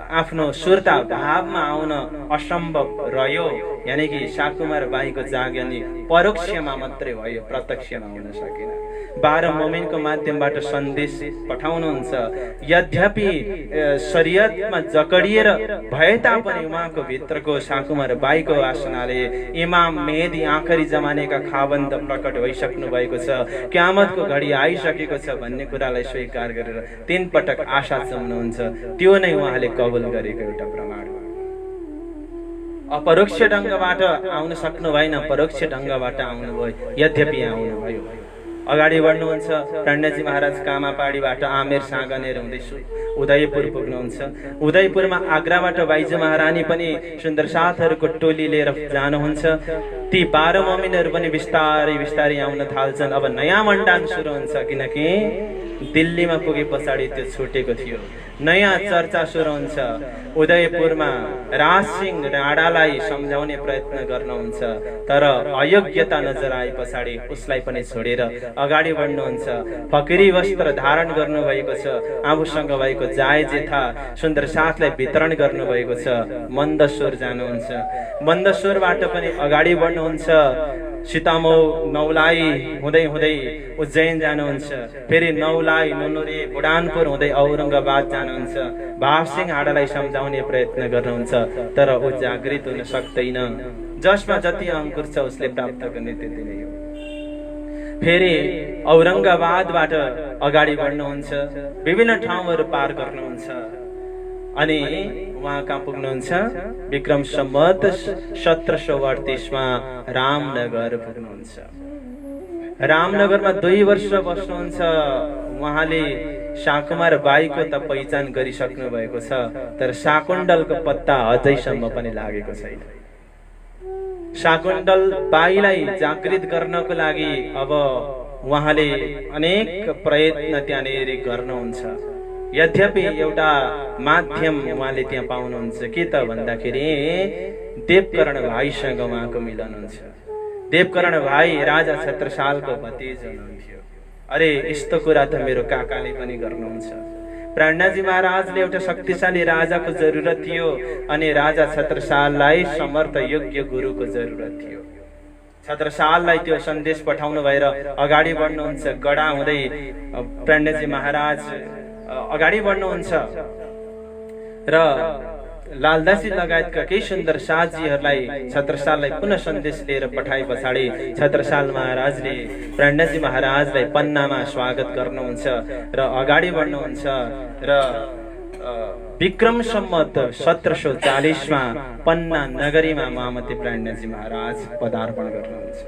आफ्नो सुरता भावमा आउन असम्भव रह्यो। यानी कि शाकुमार बाईको जागनी परोक्षमा मात्रै भयो, प्रत्यक्षमा हुन सकेन। 12 मोमिनको माध्यमबाट सन्देश पठाउनुहुन्छ। यद्यपि शरीयतमा जकडिएर भए तापनि उहाँको भित्रको शाकुमार बाईको वासनाले इमाम मेहदी आखरी जमानेका खाबन्द प्रकट भइसक्नु भएको छ, क्यामतको घडी आइसकेको छ भन्ने कुरालाई स्वीकार गरेर 3 पटक आशा जमाउनुहुन्छ। त्यो नै उहाँले कबुल गरेको एउटा प्रमाण हो। अपरोक्ष ढङ्गबाट आउन सक्नु भएन, परोक्ष ढङ्गबाट आउनुभयो। यद्यपि आउनुभयो, अगाडि बढ्नुहुन्छ। प्राणजी महाराज कामापाडीबाट आमेर सागनेर हुँदै उदयपुर पुग्नुहुन्छ। उदयपुरमा आग्राबाट बाइजू महारानी पनि सुन्दर साथहरूको टोली लिएर जानुहुन्छ। ती 12 मोमिनहरू पनि बिस्तारै बिस्तारै आउन थाल्छन्। अब नयाँ मण्डान सुरु हुन्छ, किनकि दिल्लीमा पुगे पछाडि त्यो छुटेको थियो। नयाँ चर्चा सुरु हुन्छ। उदयपुरमा राज सिंह राणालाई सम्झाउने प्रयत्न गर्नुहुन्छ, तर अयोग्यता नजर आए पछाडि उसलाई पनि छोडेर अगाडि बढ्नुहुन्छ। फकिरी वस्त्र धारण गर्नुभएको छ, आफूसँग भएको जाय जेथा सुन्दर साथलाई वितरण गर्नुभएको छ। मन्दसुर जानुहुन्छ। मन्दसुरबाट पनि अगाडि बढ्नुहुन्छ। सीतामौ नौलाई हुँदै हुँदै उज्जैन जानुहुन्छ। फेरि नौलाई, नुनुरे, बुडानपुर हुँदै औरंगाबाद जानुहुन्छ। भावसिंह हाडालाई सम्झाउने प्रयत्न गर्नुहुन्छ, तर ऊ जागृत हुन सक्दैन। जसमा जति अंकुर छ उसले प्राप्त गर्ने त्यति नै हो। फेरि औरंगाबादबाट अगाडि बढ्नुहुन्छ। विभिन्न ठाउँहरू पार गर्नुहुन्छ अनि उहाँ कहाँ पुग्नुहुन्छ? विक्रम सम्वत 1738 मा रामनगर पुग्नुहुन्छ। रामनगरमा 2 वर्ष बस्नुहुन्छ। उहाँले शाकुमार बाईको त पहिचान गरिसक्नु भएको छ, तर शाकुण्डलको पत्ता अझैसम्म पनि लागेको छैन। शाकुण्डल बाईलाई जागृत गर्नको लागि अब उहाँले अनेक प्रयत्न त्यहाँनिर गर्नुहुन्छ। यद्यपि एउटा माध्यम उहाँले त्यहाँ पाउनुहुन्छ। के त भन्दाखेरि देवकर्ण भाइसँग उहाँको मिलन हुन्छ। देवकर्ण भाइ राजा छत्रसालको भतिज हुनुहुन्थ्यो। अरे यस्तो कुरा त मेरो काकाले पनि गर्नुहुन्छ। प्राणजी महाराजले एउटा शक्तिशाली राजाको जरुरत थियो अनि राजा छत्रसाललाई समर्थ योग्य गुरुको जरुरत थियो। छत्रसाललाई त्यो सन्देश पठाउनु भएर अगाडि बढ्नुहुन्छ। गडा हुँदै प्राणजी महाराज अगाडि बढ्नुहुन्छ र लालदासी लगायतका केही सुन्दर साथीहरूलाई छत्रसाललाई पुनः सन्देश लिएर पठाए पछाडि छत्रसाल महाराजले प्राणजी महाराजलाई पन्नामा स्वागत गर्नुहुन्छ र अगाडि बढ्नुहुन्छ र विक्रम सम्मत 1740 मा पन्ना नगरीमा महामती प्राणनाथजी महाराज पदार्पण गर्नुहुन्छ।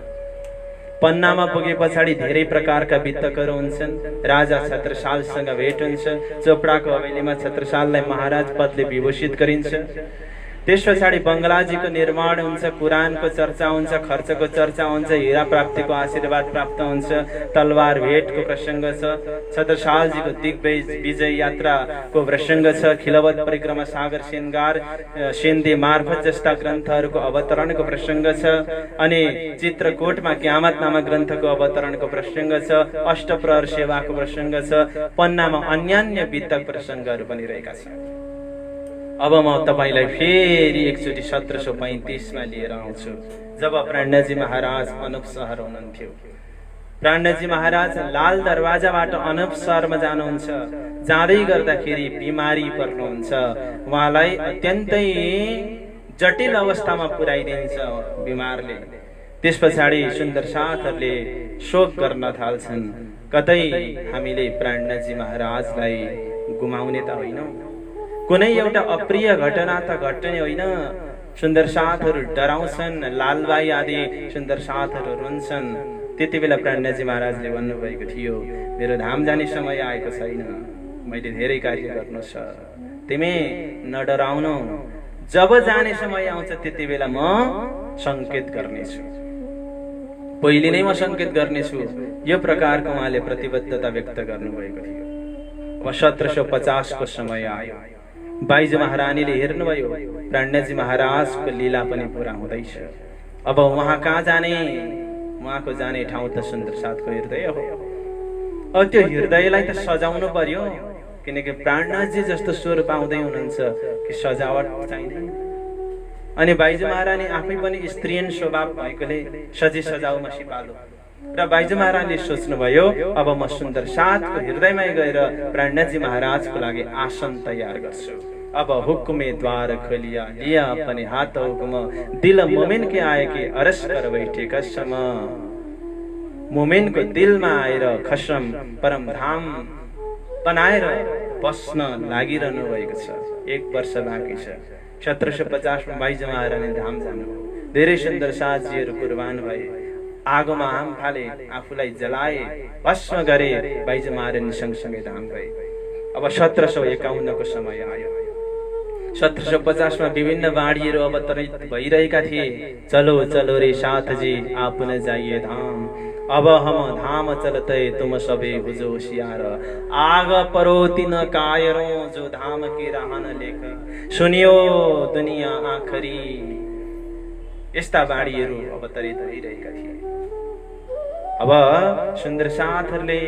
पन्नामा पुगे पछाडि धेरै प्रकारका वित्तकहरू हुन्छन्। राजा छत्रसालसँग भेट हुन्छ। चोपडाको हवेलीमा छत्रसाललाई महाराज पदले विभूषित गरिन्छ। त्यस पछाडि बंगलाजीको निर्माण हुन्छ, कुरानको चर्चा हुन्छ, खर्चको चर्चा हुन्छ, हीरा प्राप्तिको आशीर्वाद प्राप्त हुन्छ, तलवार भेटको प्रसङ्ग छ, छत्रसालजीको दिग्विजय यात्राको प्रसङ्ग छ, खिलवत परिक्रमा, सागर श्रृङ्गार, सिन्धी मार्फत जस्ता ग्रन्थहरूको अवतरणको प्रसङ्ग छ। अनि चित्रकोटमा क्यामत नामक ग्रन्थको अवतरणको प्रसङ्ग छ। अष्टप्रहर सेवाको प्रसङ्ग छ। पन्नामा अन्यान्य वित्तक प्रसङ्गहरू पनि रहेका छन्। अब म तपाईलाई फेरि एकचोटि 1735 मा लिएर आउँछु, जब प्राणनाथजी महाराज अनूप शहर हुनुहुन्थ्यो। प्राणनाथजी महाराज लाल दरवाजाबाट अनूप शहरमा जानुहुन्छ। जाँदै गर्दाखेरि बिमारी पर्नुहुन्छ। उहाँलाई अत्यन्तै जटिल अवस्थामा पुर्याइदिन्छ बिमारले। त्यस पछाडि सुन्दर साथहरूले शोक गर्न थाल्छन्। कतै हामीले प्राणनाथजी महाराजलाई गुमाउने त होइन, कुनै एउटा अप्रिय घटना त घट्ने होइन। सुन्दर साथहरू डराउँछन्, लालबाई आदि सुन्दर साथहरू रुन्छन्। त्यति बेला प्राणनाथजी महाराजले भन्नुभएको थियो, मेरो धाम जाने समय आएको छैन, मैले धेरै कार्य गर्नु छ, तिमी नडराउनु, जब जाने समय आउँछ त्यति बेला म संकेत गर्नेछु, पहिले नै म संकेत गर्नेछु। यो प्रकारको उहाँले प्रतिबद्धता व्यक्त गर्नुभएको थियो। अब 1750 को समय आयो। बाइज महारानीले हेर्नुभयो प्राणनाथजी महाराजको लीला पनि पूरा हुँदैछ। अब उहाँ कहाँ जाने? उहाँको जाने ठाउँ त सुन्दर साथको हृदय हो। अब त्यो हृदयलाई त सजाउनु पर्यो, किनकि प्राणनाथजी जस्तो स्वर पाउँदै हुनुहुन्छ कि सजावट चाहिँदैन। अनि बाइज महारानी आफै पनि स्त्रीयन स्वभाव भएकोले सजी सजाउमा सिपालु। र बाइज महारानीले सोच्नुभयो, अब म सुन्दर साथको हृदयमै गएर प्राणनाथजी महाराजको लागि आसन तयार गर्छु। अब हुक्मे द्वार खोलिया लिया अपने हाथ हुक्म, दिल मोमिन के आए कि अरस कर बैठे कसम। मोमिनको दिलमा आएर खसम परम धाम बनाएर बस्न लागिरहनु भएको छ। 1 वर्ष बाँकी छ। 1750 मा बाइज महारानी धाम जानुभयो। धेरै सुन्दर साथीहरू कुर्बान भए, आगोमा आम फाले, आफूलाई जलाए, भस्म गरे। बाइज महारानी सँगसँगै धाम गए। अब 1751 को समय आयो। 1750 मा विभिन्न बाढीहरू अवतरित भइरहेका थिए। चलो चलो रे साथ जी आप न जाइए धाम, अब हम धाम चलते तुम सबे बुझो होशियार। आग परोती न कायरों जो धाम की राह न लेख, सुनियो दुनिया आखरी। यस्ता बाढीहरू अवतरित भइरहेका थिए। अब सुन्दर साथहरूले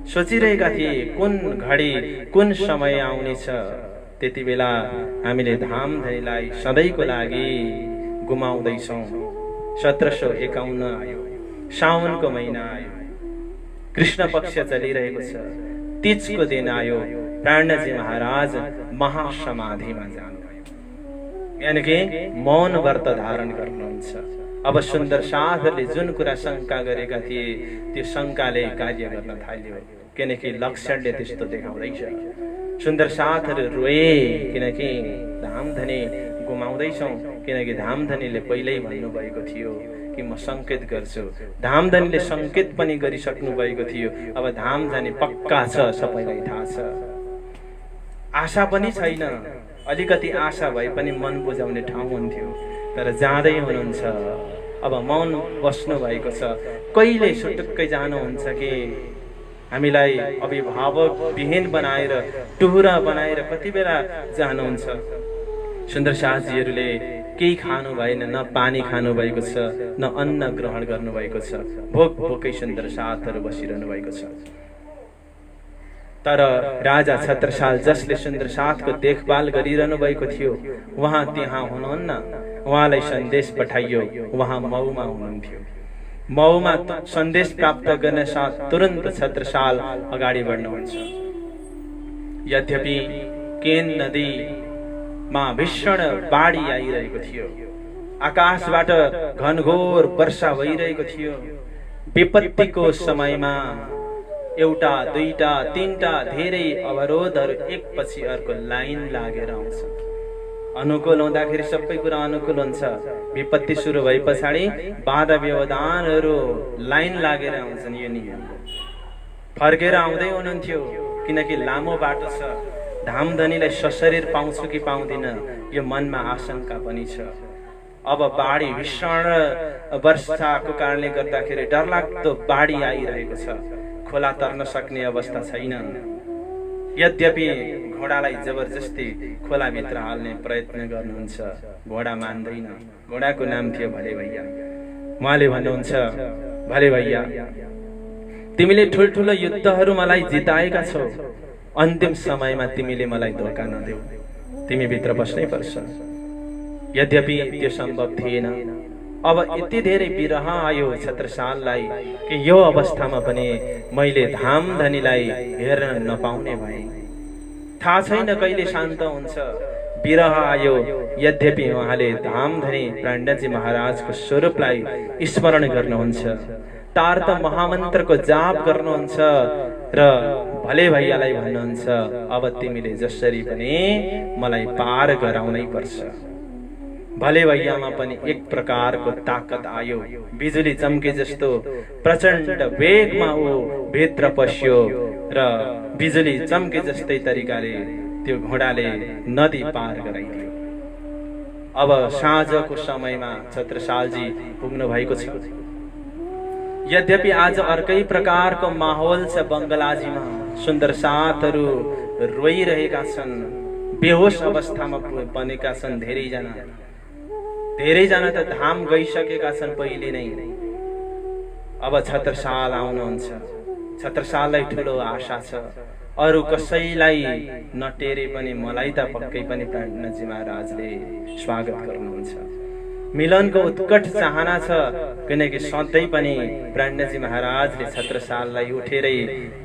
सोचिरहेका थिए कुन घडी कुन समय आउनेछ, त्यति बेला हामीले धाम धनीलाई सधैँको लागि गुमाउँदैछौँ। 1751 आयो। साउनको महिना आयो। कृष्ण पक्ष चलिरहेको छ। तीजको दिन आयो। प्राणनाथजी महाराज महासमाधिमा जानुभयो, यानि कि मौन व्रत धारण गर्नुहुन्छ। अब सुन्दर साथहरूले जुन कुरा शङ्का गरेका थिए त्यो शङ्काले कार्य गर्न थाल्यो, किनकि लक्षणले त्यस्तो देखाउँदैछ। सुन्दर साथहरू रोए, किनकि धामधनी गुमाउँदैछौँ, किनकि धामधनीले पहिल्यै भन्नुभएको थियो कि म संकेत गर्छु। धामधनीले संकेत पनि गरिसक्नु भएको थियो। अब धाम जाने पक्का छ, सबैलाई थाहा छ। आशा पनि छैन, अलिकति आशा भए पनि मन बुझाउने ठाउँ हुन्थ्यो, तर जाँदै हुनुहुन्छ। अब मौन बस्नु भएको छ। कहिले सुटुक्कै जानुहुन्छ कि हामीलाई अभिभावक विहीन बनाएर, टुहुरा बनाएर कति बेला जानुहुन्छ। सुन्दर साथीहरूले केही खानु भएन, न पानी खानु भएको छ, न अन्न ग्रहण गर्नु भएको छ। भोक भोकै सुन्दर साथहरू बसिरहनु भएको छ। तर राजा छत्रसाल जसले सुन्दर साथको देखभाल गरिरहनु भएको थियो, उहाँ त्यहाँ हुनुहुन्न। उहाँलाई सन्देश पठाइयो, उहाँ मऊमा हुनुहुन्थ्यो। मऊमा सन्देश प्राप्त गर्न साथ तुरन्त छत्रसाल अगाडि बढ्नुहुन्छ। यद्यपि केन नदीमा भीषण बाढी आइरहेको थियो। आकाशबाट घनघोर वर्षा भइरहेको थियो। विपत्तिको समयमा एउटा दुईटा तीनटा धेरै अवरोधहरू एकपछि अर्को लाइन लागेर आउँछ। अनुकूल हुँदाखेरि सबै कुरा अनुकूल हुन्छ, विपत्ति सुरु भए पछाडि बाधा व्यवधानहरू लाइन लागेर आउँछन्। यो नियम फर्केर आउँदै हुनुहुन्थ्यो किनकि लामो बाटो छ, धामधनीलाई सशरीर पाउँछु कि पाउँदिन यो मनमा आशंका पनि छ। अब बाढी भीषण वर्षाको कारणले गर्दाखेरि डरलाग्दो बाढी आइरहेको छ, खोला तर्न सक्ने अवस्था छैन। यद्यपि घोडालाई जबरजस्ती खोलाभित्र हाल्ने प्रयत्न गर्नुहुन्छ, घोडा मान्दैन। घोडाको नाम थियो भले भैया। उहाँले भन्नुहुन्छ, भले भैया तिमीले ठुल्ठुलो युद्धहरू मलाई जिताएका छौ, अन्तिम समयमा तिमीले मलाई धोका नदेऊ, तिमी भित्र बस्नै पर्छ। यद्यपि त्यो सम्भव थिएन। अब यति धेरै विरह आयो छत्रसाललाई कि यो अवस्थामा पनि मैले धामधनीलाई हेर्न नपाउने भए। थाहा छैन कहिले शान्त हुन्छ। विरह आयो, यद्यपि उहाँले धामधनी प्राण्डजी महाराजको स्वरूपलाई स्मरण गर्नुहुन्छ, तारत महामन्त्रको जाप गर्नुहुन्छ र भले भैयालाई भन्नुहुन्छ, अब तिमीले जसरी पनि मलाई पार गराउनै पर्छ। भले भैयामा पनि एक प्रकारको ताकत आयो, बिजुली चम्के जस्तो प्रचण्ड वेगमा ऊ भित्र पस्यो र बिजुली चम्के जस्तै तरिकाले त्यो घोडाले नदी पार गराइदियो। अब साँझको समयमा छत्रसालजी पुग्नु भएको छ। यद्यपि आज अर्कै प्रकारको माहौल छ बङ्गलाजीमा। सुन्दर साथहरू रोइरहेका छन्, बेहोस अवस्थामा बनेका छन्। धेरैजना त धाम गइसकेका छन् पहिले नै। अब छत्रसाल आउनुहुन्छ। छत्रसाललाई ठुलो आशा छ, अरू कसैलाई नटेरे पनि मलाई त पक्कै पनि प्राणजी महाराजले स्वागत गर्नुहुन्छ। मिलनको उत्कट चाहना छ, किनकि सधैँ पनि प्राणजी महाराजले छत्रसाललाई उठेरै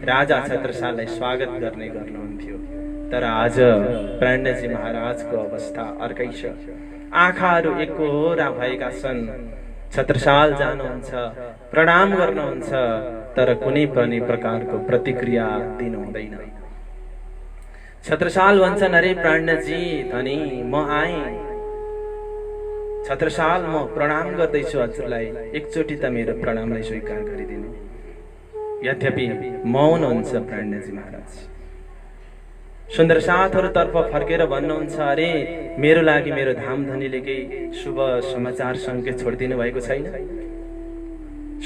राजा छत्रसाललाई स्वागत गर्ने गर्नुहुन्थ्यो। तर आज प्राणजी महाराजको अवस्था अर्कै छ। आँखाहरू एकोहोरा भएका छन्। छत्रसाल जानुहुन्छ, प्रणाम गर्नुहुन्छ, तर कुनै पनि प्रकारको प्रतिक्रिया दिनु हुँदैन। छत्रसाल भन्छन्, अरे प्राणजी धनी म आएँ। छत्रसाल म प्रणाम गर्दैछु हजुरलाई, एकचोटि त मेरो प्रणामलाई स्वीकार गरिदिनु। यद्यपि मौन हुन्छ प्राणजी महाराज। सुन्दर साथहरूतर्फ फर्केर भन्नुहुन्छ, अरे मेरो लागि मेरो धामधनीले केही शुभ समाचार सङ्केत छोडिदिनु भएको छैन?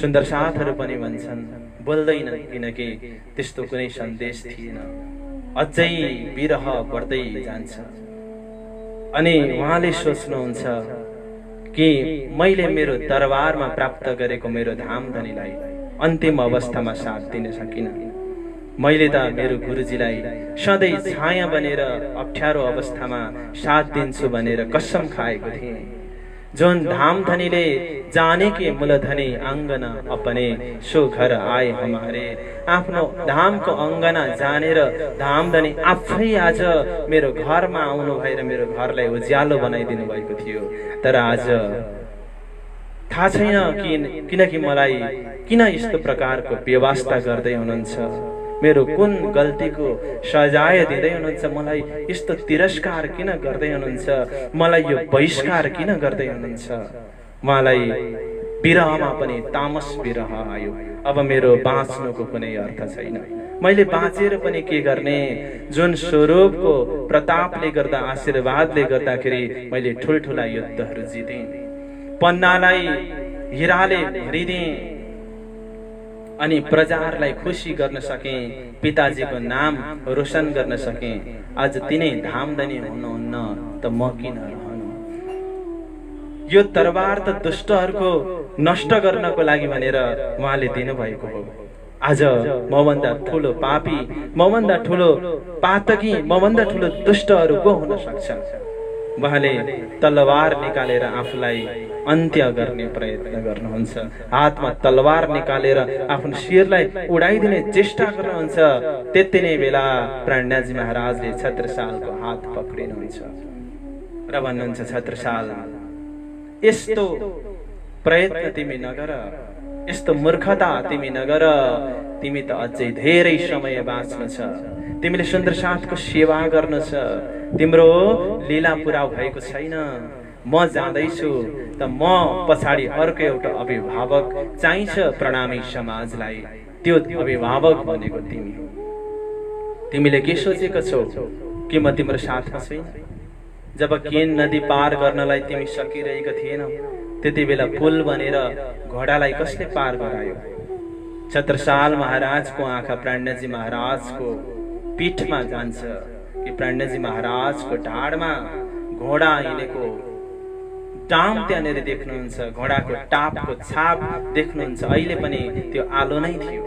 सुन्दर साथहरू पनि भन्छन्, बोल्दैन, किनकि त्यस्तो कुनै सन्देश थिएन। अझै विरह बढ्दै जान्छ। अनि उहाँले सोच्नुहुन्छ कि मैले मेरो दरबारमा प्राप्त गरेको मेरो धामधनीलाई अन्तिम अवस्थामा साथ दिन सकिन। मैले त मेरो गुरुजीलाई सधैँ छाया बनेर अप्ठ्यारो अवस्थामा साथ दिन्छु भनेर कसम खाएको थिएँ। जोन धामधनीले जाने के मूलधनी आंगना अपने सो घर आए हमारे। आफ्नो धामको अङ्गना जानेर धामधनी आफै आज मेरो घरमा आउनु भएर मेरो घरलाई उज्यालो बनाइदिनु भएको थियो। तर आज थाहा छैन किनकि मलाई किन यस्तो प्रकारको व्यवस्था गर्दै हुनुहुन्छ, मेरो कुन गल्तीको सजाय दिँदै हुनुहुन्छ, मलाई यस्तो तिरस्कार किन गर्दै हुनुहुन्छ, मलाई यो बहिष्कार किन गर्दै हुनुहुन्छ। मलाई विरहमा पनि तामस विरह आयो। अब मेरो बाँच्नुको कुनै अर्थ छैन। मैले बाँचेर पनि के गर्ने? जुन स्वरूपको प्रतापले गर्दा, आशीर्वादले गर्दाखेरि मैले ठुल्ठुला युद्धहरू जितेँ, पन्नालाई हिराले भरिदिएँ अनि प्रजाहरूलाई खुसी गर्न सकेँ, पिताजीको नाम रोशन गर्न सकेँ। आज तिनै धामधनी हुनुहुन्न त म किन रहनु? यो तरबार त दुष्टहरूको नष्ट गर्नको लागि भनेर उहाँले दिनुभएको हो। आज मभन्दा ठुलो पापी, मभन्दा ठुलो पातकी, मभन्दा ठुलो दुष्टहरू को हुन सक्छ? उहाँले तलवार निकालेर आफूलाई अन्त्य गर्ने प्रयत्न गर्नुहुन्छ। हातमा तलवार निकालेर आफ्नो शिरलाई उडाइदिने चेष्टा गर्नुहुन्छ। त्यति नै बेला प्राणजी महाराजले छत्रसालको हात पक्रिनुहुन्छ र भन्नुहुन्छ, छत्रसाल, यस्तो प्रयत्न तिमी नगर। यस्तो मूर्खता तिमी नगर, तिमी त अझै धेरै समय बाँच्नु छ, तिमीले सुन्दर साथको सेवा गर्नु छ, तिम्रो लीला पुरा भएको छैन, म जाँदैछु त म पछाडि अर्को एउटा अभिभावक चाहिन्छ प्रणामी समाजलाई, त्यो अभिभावक भनेको तिमी हो। तिमीले के सोचेको छौ कि म तिम्रो साथमा छैन? जब केन नदी पार गर्नलाई तिमी सकिरहेको थिएनौ, त्यति बेला पुल बनेर घोडालाई कसले पार गरायो? छत्रसाल महाराजको आँखा प्राणजी महाराजको पीठमा जान्छ कि प्राणजी महाराजको ढाडमा घोडा हिँडेको डाम त्यहाँनिर देख्नुहुन्छ, घोडाको टापको छाप देख्नुहुन्छ, अहिले पनि त्यो आलो नै थियो।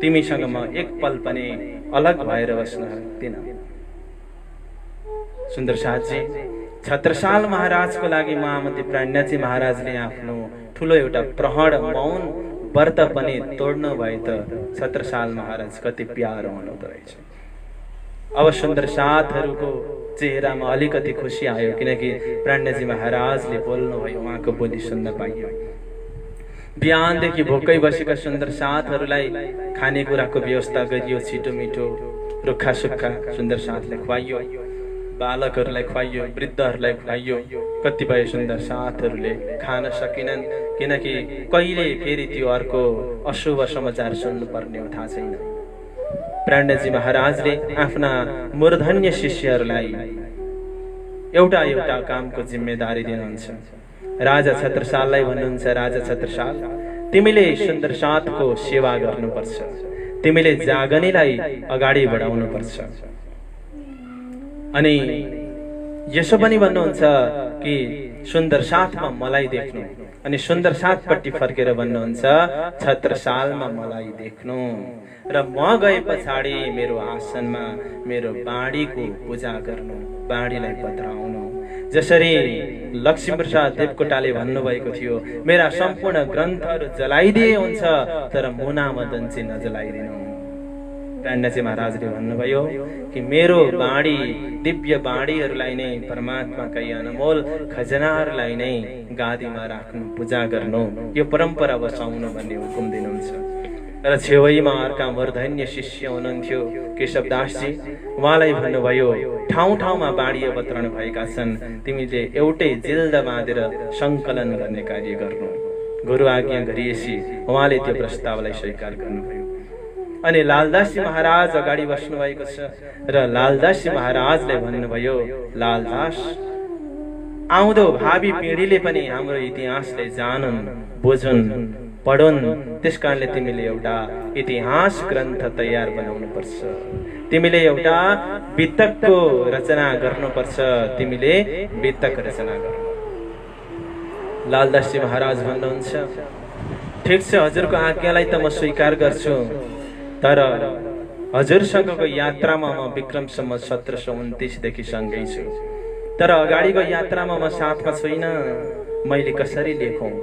तिमीसँग म एक पल पनि अलग भएर बस्न सक्दिनँ। सुन्दर साथजी, छत्रसाल महाराजको लागि महामती प्राणजी महाराजले आफ्नो ठुलो एउटा प्रहण मौन व्रत पनि तोड्नु भए त छत्रसाल महाराज कति प्यारो हुनुहुँदो रहेछ। अब सुन्दर साथहरूको चेहरामा अलिकति खुसी आयो, किनकि प्राणजी महाराजले बोल्नुभयो, उहाँको बोली सुन्न पाइयो। बिहानदेखि भोकै बसेका सुन्दर साथहरूलाई खानेकुराको व्यवस्था गरियो, छिटो मिठो रुखा सुक्खा सुन्दर साथलाई खुवाइयो, बालकहरूलाई खुवाइयो, वृद्धहरूलाई खुवाइयो। कतिपय सुन्दर साथहरूले खान सकेनन्, किनकि कहिले फेरि त्यो अर्को अशुभ समाचार सुन्नु पर्ने हो थाहा छैन। प्राणजी महाराजले आफ्ना मूर्धन्य शिष्यहरूलाई एउटा एउटा कामको जिम्मेदारी दिनुहुन्छ। राजा छत्रसाललाई भन्नुहुन्छ, राजा छत्रसाल, तिमीले सुन्दर साथको सेवा गर्नुपर्छ, तिमीले जागनीलाई अगाडि बढाउनुपर्छ। अनि यसो पनि भन्नुहुन्छ कि सुन्दर साथमा मलाई देख्नु, अनि सुन्दर साथपट्टि फर्केर भन्नुहुन्छ छत्रसालमा मलाई देख्नु, र म गए पछाडि मेरो आसनमा मेरो बाणीको पूजा गर्नु, बाणीलाई पधराउनु। जसरी लक्ष्मीप्रसाद देवकोटाले भन्नुभएको थियो, मेरा सम्पूर्ण ग्रन्थहरू जलाइदिए हुन्छ तर मुना मदन चाहिँ नजलाइदिनु। प्राणजी महाराजले भन्नुभयो कि मेरो बाणी, दिव्य बाणीहरूलाई नै परमात्माका अनमोल खजनाहरूलाई नै गादीमा राख्नु, पूजा गर्नु, यो परम्परा बसाउनु भन्ने हुकुम दिनुहुन्छ। र छेउमा अर्का मूर्धन्य शिष्य हुनुहुन्थ्यो केशवदासजी, उहाँलाई भन्नुभयो, ठाउँ ठाउँमा बाणी अवतरण भएका छन्, तिमीले एउटै जिल्द बाँधेर सङ्कलन गर्ने कार्य गर्नु। गुरु आज्ञा गरिएपछि उहाँले त्यो प्रस्तावलाई स्वीकार गर्नुभयो। अनि लालदासजी महाराज अगाडि बस्नु भएको छ र लालदासजी महाराजले भन्नुभयो, लालदास, आउँदो भावी पिँढीले पनि हाम्रो इतिहासलाई जानुन्, बुझुन्, पढुन्, त्यसकारणले तिमीले एउटा इतिहास ग्रन्थ तयार बनाउनु पर्छ, तिमीले एउटा वितकको रचना गर्नुपर्छ, तिमीले वितक रचना गर्नु। लालदासजी महाराज भन्नुहुन्छ, ठिक छ, हजुरको आज्ञालाई त म स्वीकार गर्छु, तर हजुरसँगको यात्रामा म विक्रमसम्म 1729 देखि सँगै छु, तर अगाडिको यात्रामा म साथमा छैन, मैले कसरी लेखौँ?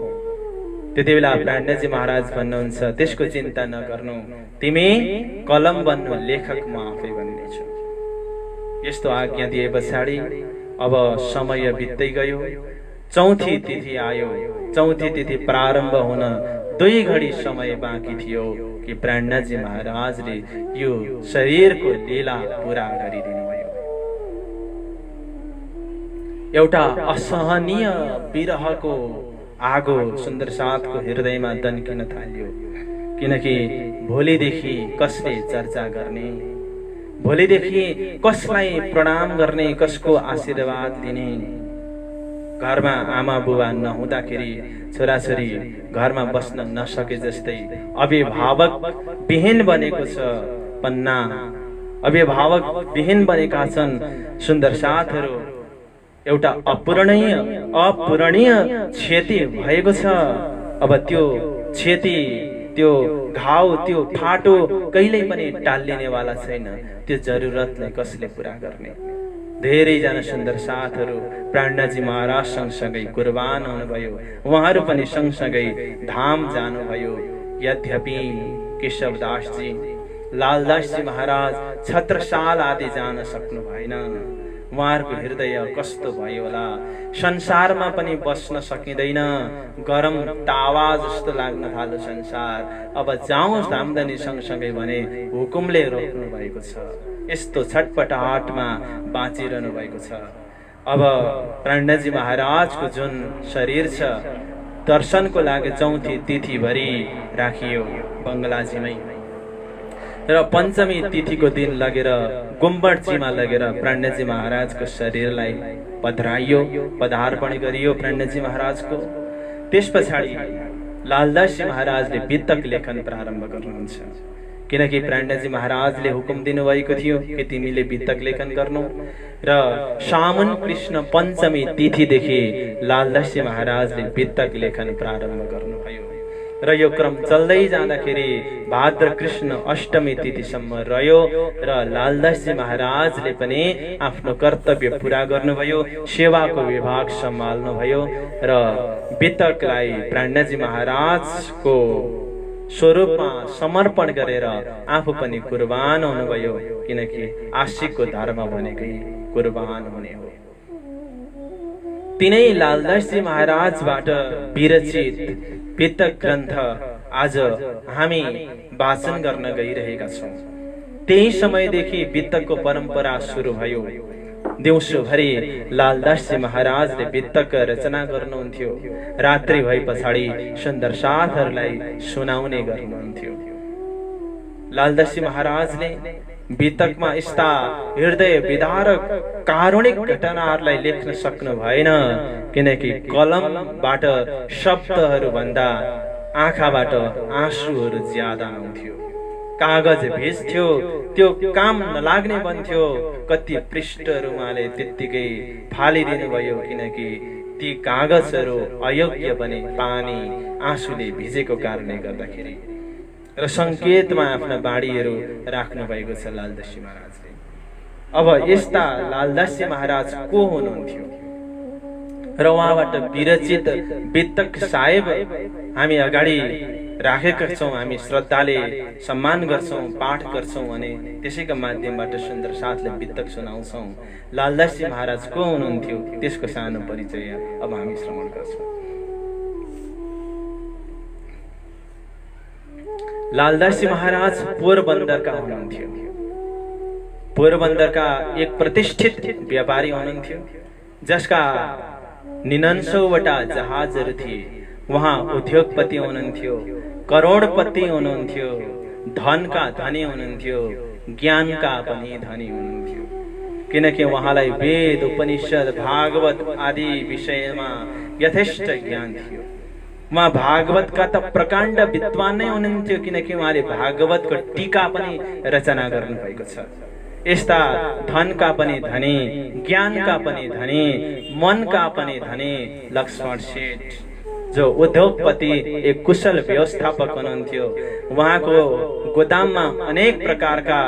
त्यति बेला प्राणजी महाराज भन्नुहुन्छ, त्यसको चिन्ता नगर्नु, तिमी कलम बन्नु, लेखक म आफै बन्नेछु। यस्तो आज्ञा दिए पछाडि अब समय बित्दै गयो, चौथी तिथि आयो। चौथी तिथि प्रारम्भ हुन 2 घडी समय बाँकी थियो कि प्राणजी महाराजले यो शरीरको लीला पूरा गरिदिनु भयो। एउटा असहनीय विरहको आगो सुन्दर साथको हृदयमा दन्किन थाल्यो, किनकि भोलिदेखि कसले चर्चा गर्ने, भोलिदेखि कसलाई प्रणाम गर्ने, कसको आशीर्वाद लिने। घरमा आमा बुबा नहुँदाखेरि छोराछोरी घरमा बस्न नसके जस्तै अभिभावक विहीन बनेको छ पन्ना, अभिभावक विहीन बनेका छन् सुन्दर साथहरू। एउटा अपूरणीय क्षति भएको छ। अब त्यो क्षति, त्यो घाउ, त्यो फाटो कहिल्यै पनि टाल्लिनेवाला छैन। त्यो जरुरतलाई कसले पूरा गर्ने? धेरैजना सुन्दर साथहरू प्राणजी महाराज सँगसँगै कुर्बान हुनुभयो, उहाँहरू पनि सँगसँगै धाम जानुभयो। यद्यपि केशवदासजी, लालदासजी महाराज छत्रसाल आदि जान सक्नु भएन। उहाँहरूको हृदय कस्तो भयो होला। संसारमा पनि बस्न सकिँदैन, गरम तावा जस्तो लाग्न थाल्यो संसार। अब जाउँस् धामधनी सँगसँगै भने हुकुमले रोक्नु भएको छ। यस्तो छटपटाहटमा बाँचिरहनु भएको छ। अब प्राणजी महाराजको जुन शरीर छ दर्शनको लागि चौथी तिथिभरि राखियो बङ्गलाजीमै र पञ्चमी तिथिको दिन लगेर गुम्बटजीमा लगेर प्राणजी महाराजको शरीरलाई पधराइयो, पदार्पण गरियो प्राणजी महाराजको। त्यस पछाडि लालदासजी महाराजले वितक लेखन प्रारम्भ गर्नुहुन्छ, किनकि प्राणजी महाराजले हुकुम दिनुभएको थियो कि तिमीले वितक लेखन गर्नु। र सामुन कृष्ण पञ्चमी तिथिदेखि लालदासजी महाराजले वितक लेखन प्रारम्भ गर्नुभयो र यो क्रम चल्दै जाँदाखेरि भाद्र कृष्ण अष्टमी तिथिसम्म रह्यो र लालदासजी महाराजले पनि आफ्नो कर्तव्य पूरा गर्नुभयो, सेवाको विभाग सम्हाल्नुभयो र वितकलाई प्राणजी महाराजको स्वरूपमा समर्पण गरेर आफू पनि कुर्बान हुनुभयो, किनकि आशिकको धर्म भनेकै कुर्बान हुने हो। तिनै लालदासजी महाराजबाट विरचित वितक ग्रन्थ आज हामी वाचन गर्न गइरहेका छौँ। त्यही समयदेखि वितकको परम्परा सुरु भयो। दिउँसोभरि लालदासजी महाराजले वितक रचना गर्नुहुन्थ्यो, रात्रि भए पछाडि सुन्दर साथहरूलाई सुनाउने गर्नुहुन्थ्यो। लालदासजी महाराजले वितकमा यस्ता हृदय विदारक कारुणिक घटनाहरूलाई लेख्न सक्नु भएन, किनकि कलमबाट शब्दहरू भन्दा आँखाबाट आँसुहरू ज्यादा आउँथ्यो। कागज भिज्थ्यो, त्यो काम नलाग्ने बन्थ्यो। कति पृष्ठहरू उहाँले त्यत्तिकै फालिदिनु भयो, किनकि ती कागजहरू अयोग्य बने पानी आँसुले भिजेको कारणले गर्दाखेरि। र संकेतमा आफ्ना बाणीहरू राख्नु भएको छ लालदासजी महाराजले। अब यस्ता लालदासजी महाराज को हुनुहुन्थ्यो र उहाँबाट विरचित वितक साहेब हामी अगाडि राखेका छौँ, हामी श्रद्धाले सम्मान गर्छौँ, पाठ गर्छौँ भने त्यसैको माध्यमबाट सुन्दर साथले वितक सुनाउँछौँ। लालदासजी महाराज को हुनुहुन्थ्यो त्यसको सानो परिचय अब हामी श्रवण गर्छौँ। लालदासजी महाराज पोरबन्दरका हुनुहुन्थ्यो। पोरबन्दरका एक प्रतिष्ठित व्यापारी हुनुहुन्थ्यो, जसका 99वटा जहाजहरू थिए। उहाँ उद्योगपति हुनुहुन्थ्यो, करोडपति हुनुहुन्थ्यो, धनका धनी हुनुहुन्थ्यो, ज्ञानका पनि धनी हुनुहुन्थ्यो, किनकि उहाँलाई वेद उपनिषद भागवत आदि विषयमा यथेष्ट ज्ञान थियो। उहाँ भागवतका त प्रकाण्ड विद्वान नै हुनुहुन्थ्यो, किनकि उहाँले भागवतको टीका पनि रचना गर्नुभएको छ। यस्ता धनका पनि धनी, ज्ञानका पनि धनी, मनका पनि धनी लक्ष्मण सेठ जो उद्योगपति एक कुशल व्यवस्थापक हुनुहुन्थ्यो। उहाँको गोदाममा अनेक प्रकारका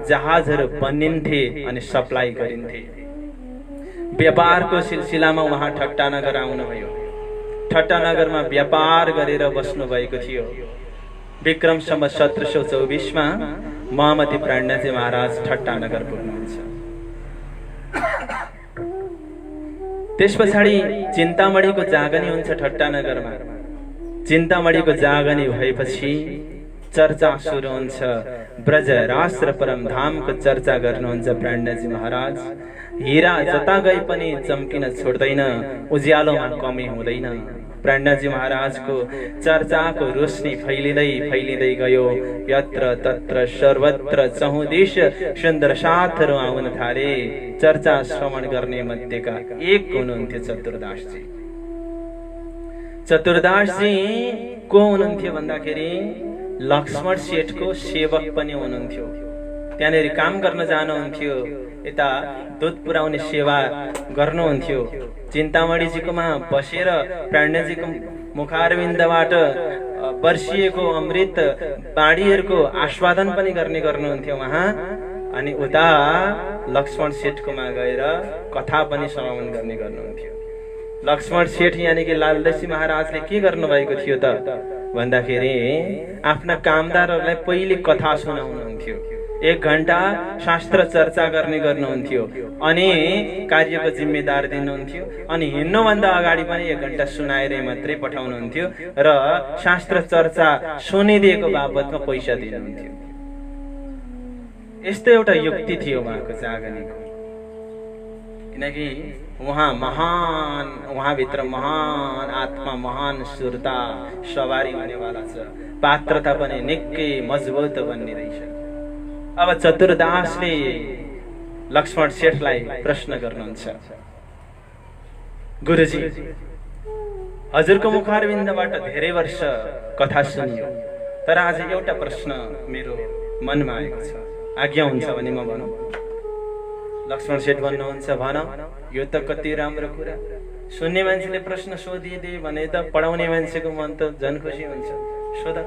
जहाजहरू बनिन्थे अनि सप्लाई गरिन्थे। व्यापारको सिलसिलामा उहाँ ठट्टानगर आउनुभयो। ठट्टानगरमा व्यापार गरेर बस्नु भएको थियो। विक्रम सम्वत 1724 महामती प्राणजी महाराज ठट्टानगर पुग्नुहुन्छ। त्यस पछाडि चिन्तामणिको जागनी हुन्छ ठट्टानगरमा। चिन्तामणिको जागनी भएपछि चर्चा सुरु हुन्छ। ब्रज राष्ट्र परम धामको चर्चा गर्नुहुन्छ प्राणजी महाराज। हीरा जता गए पनि चम्किन छोड्दैन, उज्यालोमा कमी हुँदैन। प्राणजी महाराजको चर्चाको रोशनी फैलिँदै गयो। यत्र तत्र सर्वत्र चहुदिश सुन्दर साथहरू आउन थाले। चर्चा श्रवण गर्ने मध्येका एक हुनुहुन्थ्यो चतुर्दासजी। चतुर्दासजी को हुनुहुन्थ्यो भन्दाखेरि लक्ष्मण सेठको सेवक पनि हुनुहुन्थ्यो। त्यहाँनिर काम गर्न जानुहुन्थ्यो, यता दुध पुर्याउने सेवा गर्नुहुन्थ्यो। चिन्तामणिजीकोमा बसेर प्राणजीको मुखारविन्दबाट वर्षिएको अमृत बाणीहरूको आस्वादन पनि गर्नुहुन्थ्यो उहाँ। अनि उता लक्ष्मण सेठकोमा गएर कथा पनि श्रवण गर्नुहुन्थ्यो। लक्ष्मण सेठ यानि कि लालदासजी महाराजले के गर्नुभएको थियो त भन्दाखेरि आफ्ना कामदारहरूलाई पहिले कथा सुनाउनुहुन्थ्यो। 1 घण्टा शास्त्र चर्चा गर्नुहुन्थ्यो अनि कार्यको जिम्मेदार दिनुहुन्थ्यो अनि हिँड्नुभन्दा अगाडि पनि 1 घण्टा सुनाएरै मात्रै पठाउनुहुन्थ्यो र शास्त्र चर्चा सुनिदिएको बाबतमा पैसा दिनुहुन्थ्यो। यस्तो एउटा युक्ति थियो उहाँको जागनीको, किनकि उहाँभित्र महान आत्मा, महान सुरता सवारी हुनेवाला छ, पात्रता पनि निकै मजबुत बन्ने रहेछ। अब चतुरदासले लक्ष्मण शेठलाई प्रश्न गर्नुहुन्छ, गुरुजी हजुरको मुखारविन्दबाट धेरै वर्ष कथा सुनियो, तर आज एउटा प्रश्न मेरो मनमा आएको छ, आज्ञा हुन्छ भने म भनौँ? लक्ष्मण शेठ भन्नुहुन्छ, भन। यो त कति राम्रो कुरा, सुन्ने मान्छेले प्रश्न सोधिदिए भने त पढाउने मान्छेको मन त झन् खुसी हुन्छ, सोध।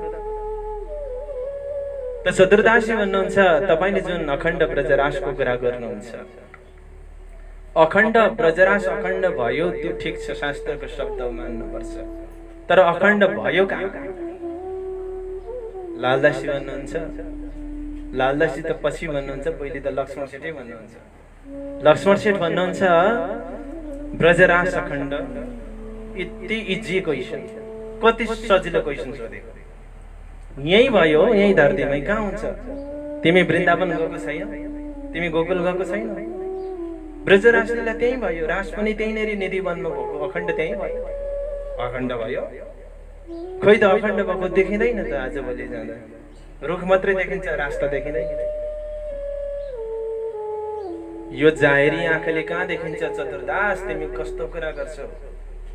त चतुरदासजी भन्नुहुन्छ, तपाईले जुन अखण्ड ब्रजराजको कुरा गर्नुहुन्छ, अखण्ड ब्रजराज अखण्ड भयो त्यो ठिक छ, शास्त्रको शब्द मान्नुपर्छ, तर अखण्ड भयो कहाँ? लालदासजी भन्नुहुन्छ, लालदासजी त पछि भन्नुहुन्छ, पहिले त लक्ष्मण शेठै भन्नुहुन्छ। लक्ष्मण शेठ भन्नुहुन्छ, ब्रजराज अखण्ड यति इजी क्वेसन, कति सजिलो क्वेसन सोधेको, यही भयो, यही धरतीमै, कहाँ हुन्छ? तिमी वृन्दावन गएको छैन, तिमी गोकुल गएको छैन, ब्रजराजलाई त्यही भयो, राज पनि त्यहीँनेर निधि वनमा भएको, अखण्ड त्यही भयो, अखण्ड भयो। खोइ त अखण्ड भएको देखिँदैन त, आज भोलि जाँदा रुख मात्रै देखिन्छ, रास्ता देखिँदैन। यो जाहेरी आँखाले कहाँ देखिन्छ? चतुरदास तिमी कस्तो कुरा गर्छौ?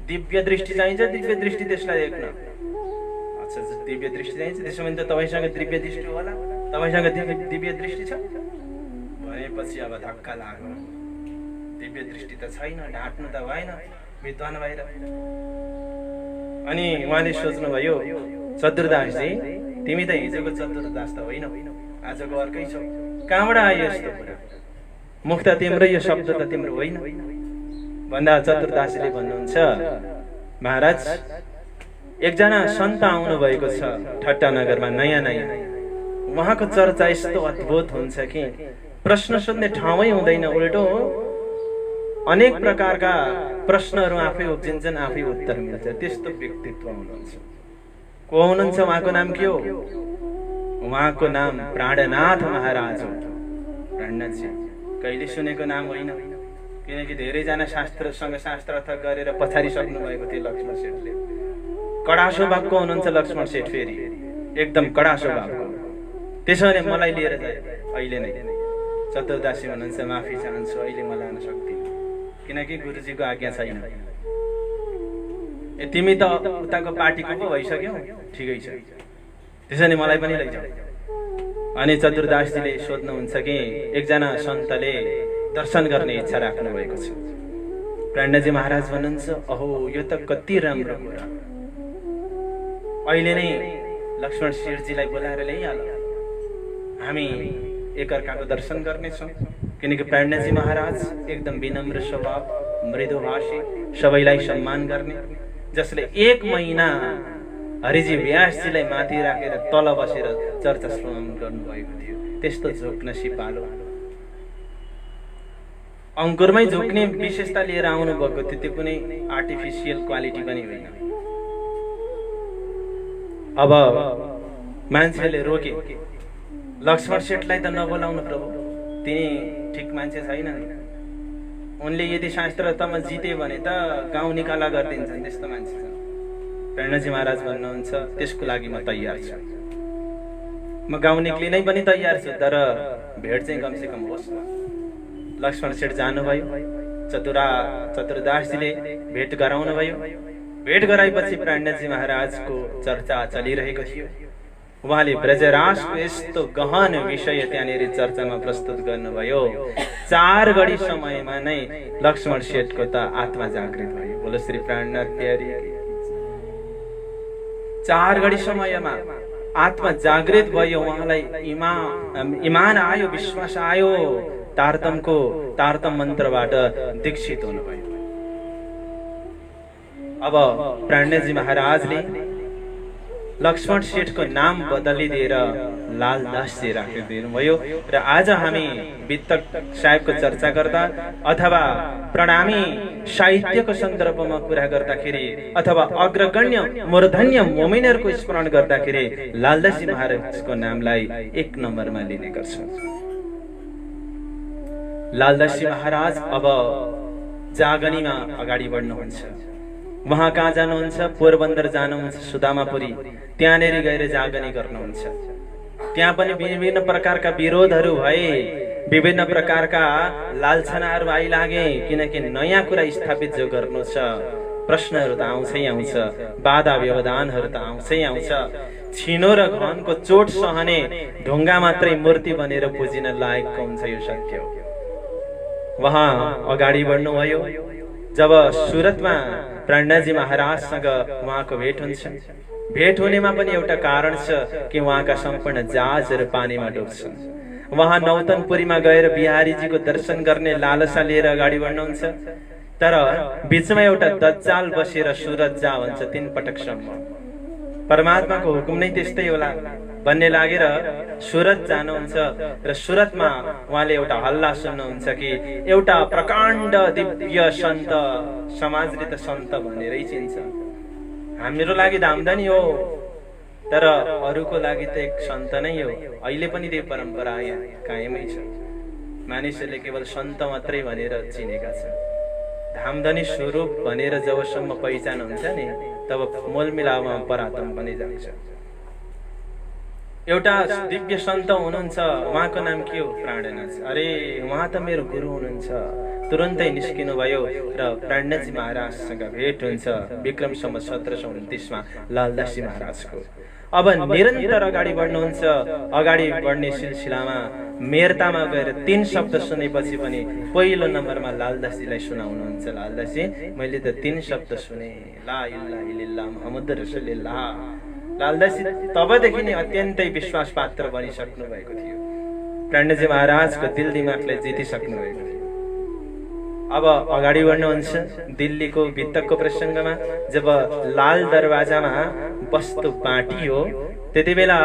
दिव्य दृष्टि चाहिन्छ, दिव्य दृष्टि त्यसलाई देख्न। अच्छा, दिव्य दृष्टि चाहिन्छ, त्यसो भने त तपाईसँग दिव्य दृष्टि होला, तपाईसँग दिव्य दृष्टि छ भनेपछि अब धक्का लाग्यो, दिव्य दृष्टि त छैन, ढाँट्नु त भएन, विद्वान भएर। अनि उहाँले सोच्नुभयो, चतुरदासजी तिमी त हिजोको चतुरदास त होइन, आजको अर्कै छौ, कहाँबाट आयो यस्तो कुरा? मुख त तिम्रो, यो शब्द त तिम्रो होइन भन्दा चतुरदासले भन्नुहुन्छ, महाराज एकजना सन्त आउनु भएको छ ठट्टानगरमा नयाँ नयाँ, उहाँको चर्चा यस्तो अद्भुत हुन्छ कि प्रश्न सोध्ने ठाउँै हुँदैन, उल्टो अनेक प्रकारका प्रश्नहरू आफै उब्जिन्छन्, आफै उत्तर मिल्छ, त्यस्तो व्यक्तित्व हुनुहुन्छ। को हुनुहुन्छ? उहाँको नाम के हो? उहाँको नाम प्राणनाथ महाराज हो। प्राणनाथजी कहिले सुनेको नाम होइन, किनकि धेरैजना शास्त्रसँग शास्त्रार्थ गरेर पछाडि सक्नु भएको थियो लक्ष्मण शेठले। कडा स्वभावको हुनुहुन्छ लक्ष्मण शेठ, फेरि एकदम कडा स्वभावको। त्यसो भने मलाई लिएर जाए अहिले नै। चतुरदासी भन्नुहुन्छ, माफी चाहन्छु, अहिले म लान सक्दिनँ, किनकि गुरुजीको आज्ञा छैन। तिमी त उताको पार्टीको पो भइसक्यौ, ठिकै छ, त्यसो भने मलाई पनि लैजाऊ। अनि चतुरदासजीले सोध्नुहुन्छ कि एकजना सन्तले दर्शन गर्ने इच्छा राख्नु भएको छ। प्राणजी महाराज भन्नुहुन्छ, अहो यो त कति राम्रो कुरा, अहिले नै लक्ष्मण शेठजीलाई बोलाएर ल्याइहाल, हामी एकअर्काको दर्शन गर्नेछौँ। किनकि प्राणजी महाराज एकदम विनम्र स्वभाव, मृदुभाषी, सबैलाई सम्मान गर्ने, जसले 1 महिना हरिजी व्यासजीलाई माथि राखेर तल बसेर चर्चा श्रवण गर्नुभएको थियो। त्यस्तो झोक्न सिपालो, अङ्कुरमै झोक्ने विशेषता लिएर आउनु भएको थियो, त्यो कुनै आर्टिफिसियल क्वालिटी पनि होइन। अब मान्छेले रोके, लक्ष्मण शेठलाई त नबोलाउनु प्रभु, तिनी ठिक मान्छे छैन, उनले यदि शास्त्रतमा जिते भने त गाउँ निकाला गरिदिन्छन्, त्यस्तो मान्छे छ। प्रणजी महाराज भन्नुहुन्छ, त्यसको लागि म तयार छु, म गाउँ निक्लिनै पनि तयार छु, तर भेट चाहिँ कमसे कम होस् न। लक्ष्मण शेठ जानुभयो, चतुरदासजीले भेट गराउनु भयो। भेट गराएपछि प्राणजी महाराजको चर्चा चलिरहेको थियो। उहाँले ब्रजराजको यस्तो गहन विषय त्यहाँनिर चर्चामा प्रस्तुत गर्नुभयो। 4 घडी समयमा नै लक्ष्मण शेठको त आत्मा जागृत भयो। बोलो श्री प्राणनाथ प्यारी। 4 घडी समयमा आत्मा जागृत भयो, उहाँलाई इमान आयो, विश्वास आयो, तारतम मन्त्रबाट दीक्षित हुनुभयो। अब प्राणजी महाराजले लक्ष्मण सेठको नाम बदलिदिएर लालदासजी राखिदिनु भयो। र आज हामी वित्तक साहेबको चर्चा गर्दा अथवा प्रणामी साहित्यको सन्दर्भमा कुरा गर्दाखेरि अथवा अग्रगण्य मूर्धन्य मोमिनहरूको स्मरण गर्दाखेरि लालदासजी महाराजको नामलाई 1 नम्बरमा लिने गर्छ। लालदासजी महाराज अब जागनीमा अगाडि बढ्नुहुन्छ। उहाँ कहाँ जानुहुन्छ? पोरबन्दर जानुहुन्छ, सुदामापुरी। त्यहाँनेर गएर जागनी गर्नुहुन्छ। त्यहाँ पनि विभिन्न प्रकारका विरोधहरू भए, विभिन्न प्रकारका लालछनाहरू आइलागे, किनकि नयाँ कुरा स्थापित जो गर्नु छ प्रश्नहरू त आउँछै आउँछ, बाधा व्यवधानहरू त आउँछै आउँछ। छिनो र घनको चोट सहने ढुङ्गा मात्रै मूर्ति बनेर पुजिन लायकको हुन्छ, यो सत्य हो। उहाँ अगाडि बढ्नुभयो। जब सुरतमा प्राणजी महाराजसँग उहाँको भेट हुन्छ, भेट हुनेमा पनि एउटा कारण छ कि उहाँका सम्पूर्ण जहाजहरू पानीमा डुब्छन्। उहाँ नौतनपुरीमा गएर बिहारीजीको दर्शन गर्ने लालसा लिएर अगाडि बढ्नुहुन्छ। तर बीचमा एउटा दज्जाल बसेर सुरत जा भन्छ 3 पटकसम्म। परमात्माको हुकुम नै त्यस्तै होला भन्ने लागेर सुरत जानुहुन्छ। र सुरतमा उहाँले एउटा हल्ला सुन्नुहुन्छ कि एउटा प्रकाण्ड दिव्य सन्त, समाजले त सन्त भनेरै चिन्छ, हाम्रो लागि धामधनी हो, तर अरूको लागि त एक सन्त नै हो। अहिले पनि त्यो परम्परा यहाँ कायमै छ। मानिसहरूले केवल सन्त मात्रै भनेर चिनेका छन्। धामधनी स्वरूप भनेर जबसम्म पहिचान हुन्छ नि, तब मोलमिलावमा परातम पनि जान्छ। एउटा दिव्य सन्त हुनुहुन्छ, उहाँको नाम के हो? प्राणनाथ। अरे उहाँ त मेरो गुरु हुनुहुन्छ। तुरन्तै निस्किनु भयो र प्राणनाथजी महाराजसँग भेट हुन्छ। विक्रम सम्वत 1729 मा लालदासजी महाराजको। अब निरन्तर अगाडि बढ्नुहुन्छ। अगाडि बढ्ने सिलसिलामा मेरतामा गएर 3 शब्द सुनेपछि पनि पहिलो नम्बरमा लालदासजीलाई सुनाउनुहुन्छ। लालदासजी, मैले त 3 शब्द सुने, ला इलाहा इल्लल्लाह मुहम्मद रसुलुल्लाह। लालदासजी तबदेखि नै अत्यन्तै विश्वास पात्र बनिसक्नु भएको थियो। प्राणजी महाराजको दिल दिमागलाई जितिसक्नु भएको थियो। अब अगाडि बढ्नुहुन्छ। दिल्लीको भित्तकको प्रसङ्गमा जब लाल दरवाजामा वस्तु बाँटियो, त्यति बेला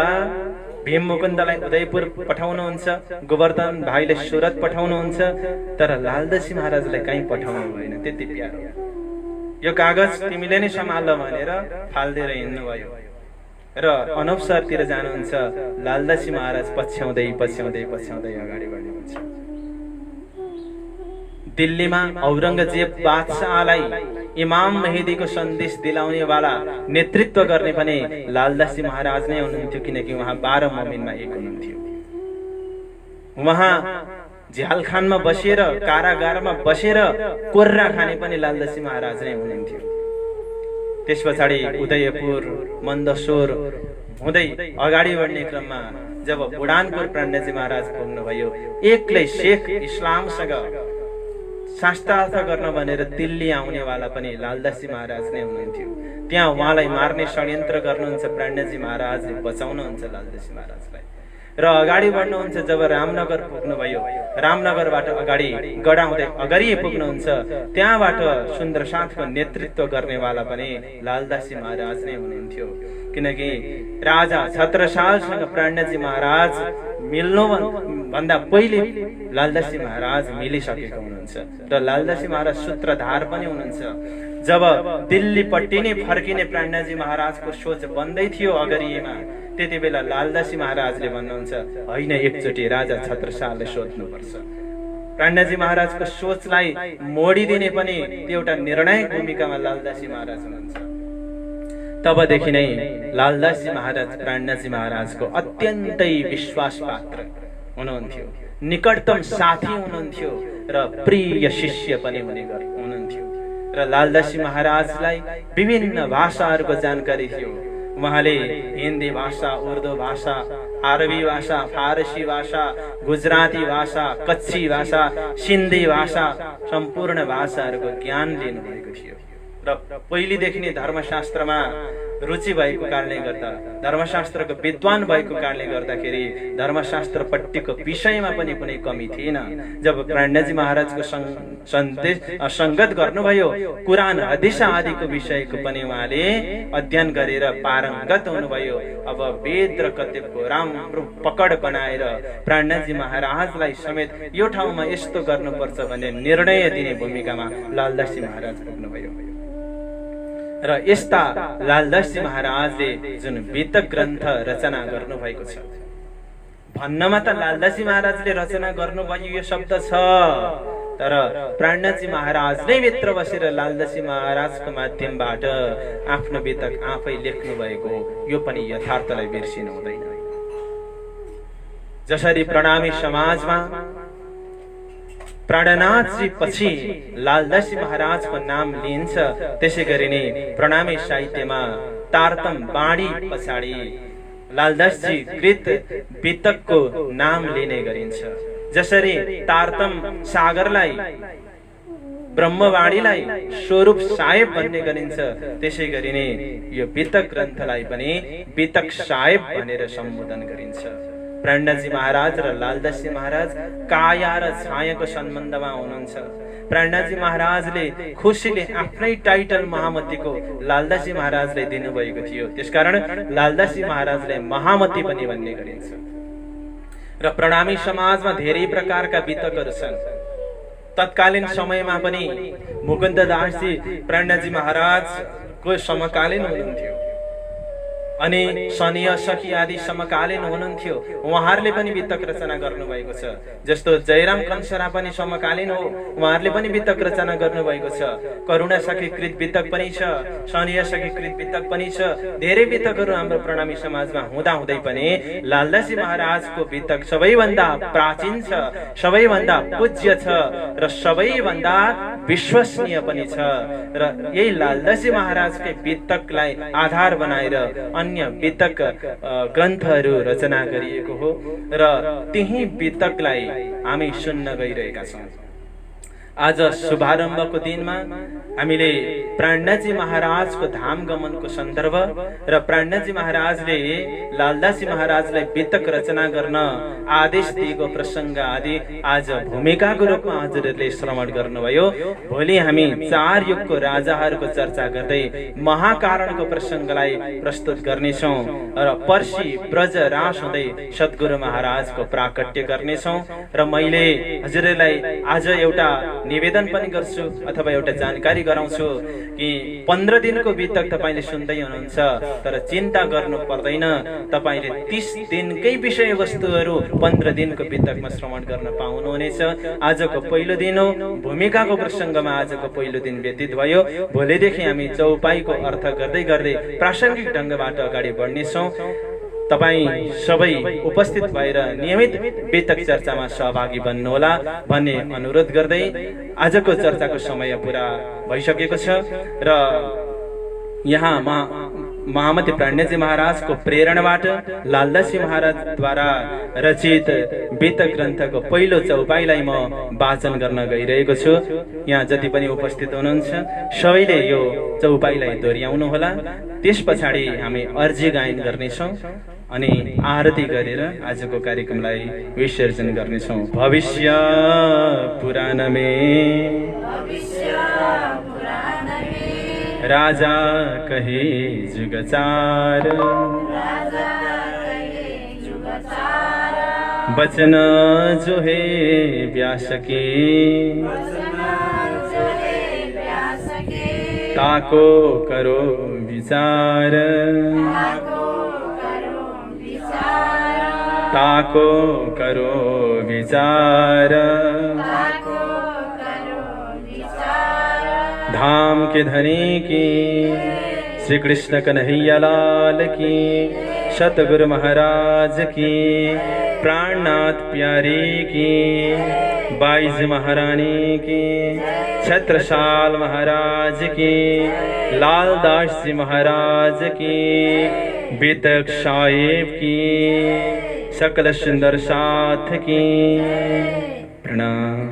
भीम मुकुन्दलाई उदयपुर पठाउनुहुन्छ, गोवर्धन भाइले सुरत पठाउनुहुन्छ, तर लालदासजी महाराजलाई कहीँ पठाउनु भएन। त्यति प्यारो, यो कागज तिमीले नै सम्हाल भनेर फाल्दिएर हिँड्नुभयो र अनवसरतिर जानुहुन्छ। लालदासजी महाराज पछ्याउँदै पछ्याउँदै पछ्याउँदै अगाडि बढ्नुहुन्छ। दिल्लीमा औरंगजेब बादशाहलाई इमाम मेहदीको सन्देश दिलाउने वाला नेतृत्व गर्ने पनि लालदासजी महाराज नै हुनुहुन्थ्यो, किनकि उहाँ 12 मोमिनमा एक हुनुहुन्थ्यो। उहाँ झ्यालखानमा बसेर, कारागारमा बसेर कोर्रा खाने पनि लालदासजी महाराज नै हुनुहुन्थ्यो। त्यस पछाडि उदयपुर, मन्दसोर हुँदै अगाडि बढ्ने क्रममा जब बुढानपुर प्राणजी महाराज पुग्नुभयो, एक्लै शेख इस्लामसँग शास्त्रार्थ गर्न भनेर दिल्ली आउनेवाला पनि लालदासजी महाराज नै हुनुहुन्थ्यो। त्यहाँ उहाँलाई मार्ने षड्यन्त्र गर्नुहुन्छ प्राणजी महाराजले, बचाउनुहुन्छ लालदासजी महाराजलाई र अगाडि बढ्नुहुन्छ। जब रामनगर पुग्नुभयो, रामनगरबाट अगाडि गडाउँदै अगाडि पुग्नुहुन्छ, त्यहाँबाट सुन्दरसाथको नेतृत्व गर्नेवाला पनि लालदासजी महाराज नै हुनुहुन्थ्यो, किनकि राजा छत्रसालसँग प्राणजी महाराज मिल्नु भन्दा पहिले लालदासजी महाराज मिलिसकेको हुनुहुन्छ र लालदासजी महाराज सूत्रधार पनि हुनुहुन्छ। जब दिल्लीपट्टि नै फर्किने प्राणजी महाराजको सोच बन्दै थियो अगरिएमा, त्यति बेला लालदासजी महाराजले भन्नुहुन्छ, होइन, एकचोटि राजा छत्रसालले सोध्नुपर्छ। प्राणजी महाराजको सोचलाई मोडिदिने पनि त्यो एउटा निर्णायक भूमिकामा लालदासजी महाराज हुनुहुन्छ। तबदेखि नै लालदासजी महाराज प्राणजी महाराजको अत्यन्तै विश्वास पात्र हुनुहुन्थ्यो, निकटतम साथी हुनुहुन्थ्यो र प्रिय शिष्य पनि हुनुहुन्थ्यो। र लालदासजी महाराजलाई विभिन्न भाषाहरूको जानकारी थियो। उहाँले हिन्दी भाषा, उर्दू भाषा, अरबी भाषा, फारसी भाषा, गुजराती भाषा, कच्छी भाषा, सिन्धी भाषा, सम्पूर्ण भाषाहरूको ज्ञान लिनुभएको थियो। र पहिलेदेखि नै धर्मशास्त्रमा रुचि भएको कारणले गर्दा, धर्मशास्त्रको विद्वान भएको कारणले गर्दाखेरि धर्मशास्त्रपट्टिको विषयमा पनि कुनै कमी थिएन। जब प्राणजी महाराजको संगत गर्नुभयो, कुरान हदिस आदिको विषयको पनि उहाँले अध्ययन गरेर पारङ्गत हुनुभयो। अब वेद र कतेको राम्रो पकड बनाएर प्राणजी महाराजलाई समेत यो ठाउँमा यस्तो गर्नुपर्छ भन्ने निर्णय दिने भूमिकामा लालदासजी महाराज पुग्नुभयो। र यस्ता लालदासजी महाराजले जुन वितक ग्रन्थ रचना गर्नुभएको छ, भन्नमा त लालदासजी महाराजले रचना गर्नुभयो यो शब्द छ, तर प्राणजी महाराजले भित्र बसेर लालदासजी महाराजको माध्यमबाट आफ्नो वितक आफै लेख्नु भएको हो। यो पनि यथार्थलाई बिर्सिनु हुँदैन। जसरी प्रणामी समाजमा प्राणनाथजी पछि लालदासजी महाराजको नाम लिइन्छ, त्यसै गरी नै प्रणामी साहित्यमा तारतम बाणी पछाडि लालदासजी कृत वितकको नाम लिने गरिन्छ। जसरी तारतम सागरलाई, ब्रह्मवाणीलाई स्वरूप साहेब भन्ने गरिन्छ, त्यसै गरी नै यो वितक ग्रन्थलाई पनि वितक साहेब भनेर सम्बोधन गरिन्छ। प्राणजी महाराज र लालदासजी महाराज काया र छायाको सम्बन्धमा हुनुहुन्छ। प्राणजी महाराजले खुसीले आफ्नै टाइटल महामतीको लालदासजी महाराजले दिनुभएको थियो, त्यसकारण लालदासजी महाराजले महामती पनि भन्ने गरिन्छ। र प्रणामी समाजमा धेरै प्रकारका वितकहरू छन्। तत्कालीन समयमा पनि मुकुन्ददासजी प्राणजी महाराजको समकालीन हुनुहुन्थ्यो, अनि शनिय सखी आदि समकालीन हुनुहुन्थ्यो। उहाँहरूले पनि वितक रचना गर्नुभएको छ। जस्तो जयराम कंसरा पनि समकालीन हो, उहाँहरूले पनि वितक रचना गर्नुभएको छ। करुणा सखीकृत वितक पनि छ, शनिय सखीकृत वितक पनि छ। धेरै वितकहरू हाम्रो प्रणामी समाजमा हुँदा हुँदै पनि लालदासजी महाराजको वितक सबैभन्दा प्राचीन छ, सबैभन्दा पूज्य छ र सबैभन्दा विश्वसनीय पनि छ। र यही लालदासजी महाराजकै वितकलाई आधार बनाएर अन्य वितक ग्रन्थहरू रचना गरिएको हो र त्यही वितकलाई हामी सुन्न गइरहेका छौँ। आज शुभारम्भको दिनमा हामीले प्राणजी महाराजको धाम गमनको सन्दर्भ र प्राणजी महाराजले लालदासजी महाराजलाई वितक रचना गर्न आदेश दिएको प्रसङ्ग आदि आज भूमिकाको रूपमा हजुरहरूले श्रवण गर्नुभयो। भोलि हामी 4 युगको राजाहरूको चर्चा गर्दै महाकारणको प्रसङ्गलाई प्रस्तुत गर्नेछौँ र पर्सि ब्रज रास हुँदै सद्गुरु महाराजको प्राकट्य गर्नेछौँ। र मैले हजुरहरूलाई आज एउटा निवेदन पनि गर्छु अथवा एउटा जानकारी गराउँछु कि 15 दिनको वितक तपाईले सुन्दै हुनुहुन्छ, तर चिन्ता गर्नु पर्दैन। तपाईले 30 दिनकै विषयवस्तुहरू 15 दिनको वितकमा श्रवण गर्न पाउनुहुनेछ। आजको पहिलो दिन हो, भूमिकाको प्रसङ्गमा आजको पहिलो दिन व्यतीत भयो। भोलिदेखि हामी चौपाईको अर्थ गर्दै गर्दै प्रासङ्गिक ढङ्गबाट अगाडि बढ्नेछौँ। तपाईं सबै उपस्थित भएर नियमित वितक चर्चामा सहभागी बन्नुहोला भन्ने अनुरोध गर्दै आजको चर्चाको समय पुरा भइसकेको छ र यहाँ महामती प्राणजी महाराजको प्रेरणाबाट लालदासजी महाराजद्वारा रचित वितक ग्रन्थको पहिलो चौपाईलाई म वाचन गर्न गइरहेको छु। यहाँ जति पनि उपस्थित हुनुहुन्छ सबैले यो चौपाईलाई दोहोर्याउनु होला। त्यस पछाडि हामी अर्जी गायन गर्नेछौँ अनि आरती गरेर आजको कार्यक्रमलाई विसर्जन गर्नेछौँ। भविष्य पुराणमे राजा कहे जुगचार, बचन जो है व्यास के, ताको करो विचार, ताको करो विचार। धाम के धनी की श्री कृष्ण कन्हैया लाल की, सतगुरु महाराज की, प्राणनाथ प्यारी की, बाईज महारानी की, छत्रसाल महाराज की, लालदास जी महाराज की, वितक साहेब की, सकल सुंदर साथ की। प्रणाम।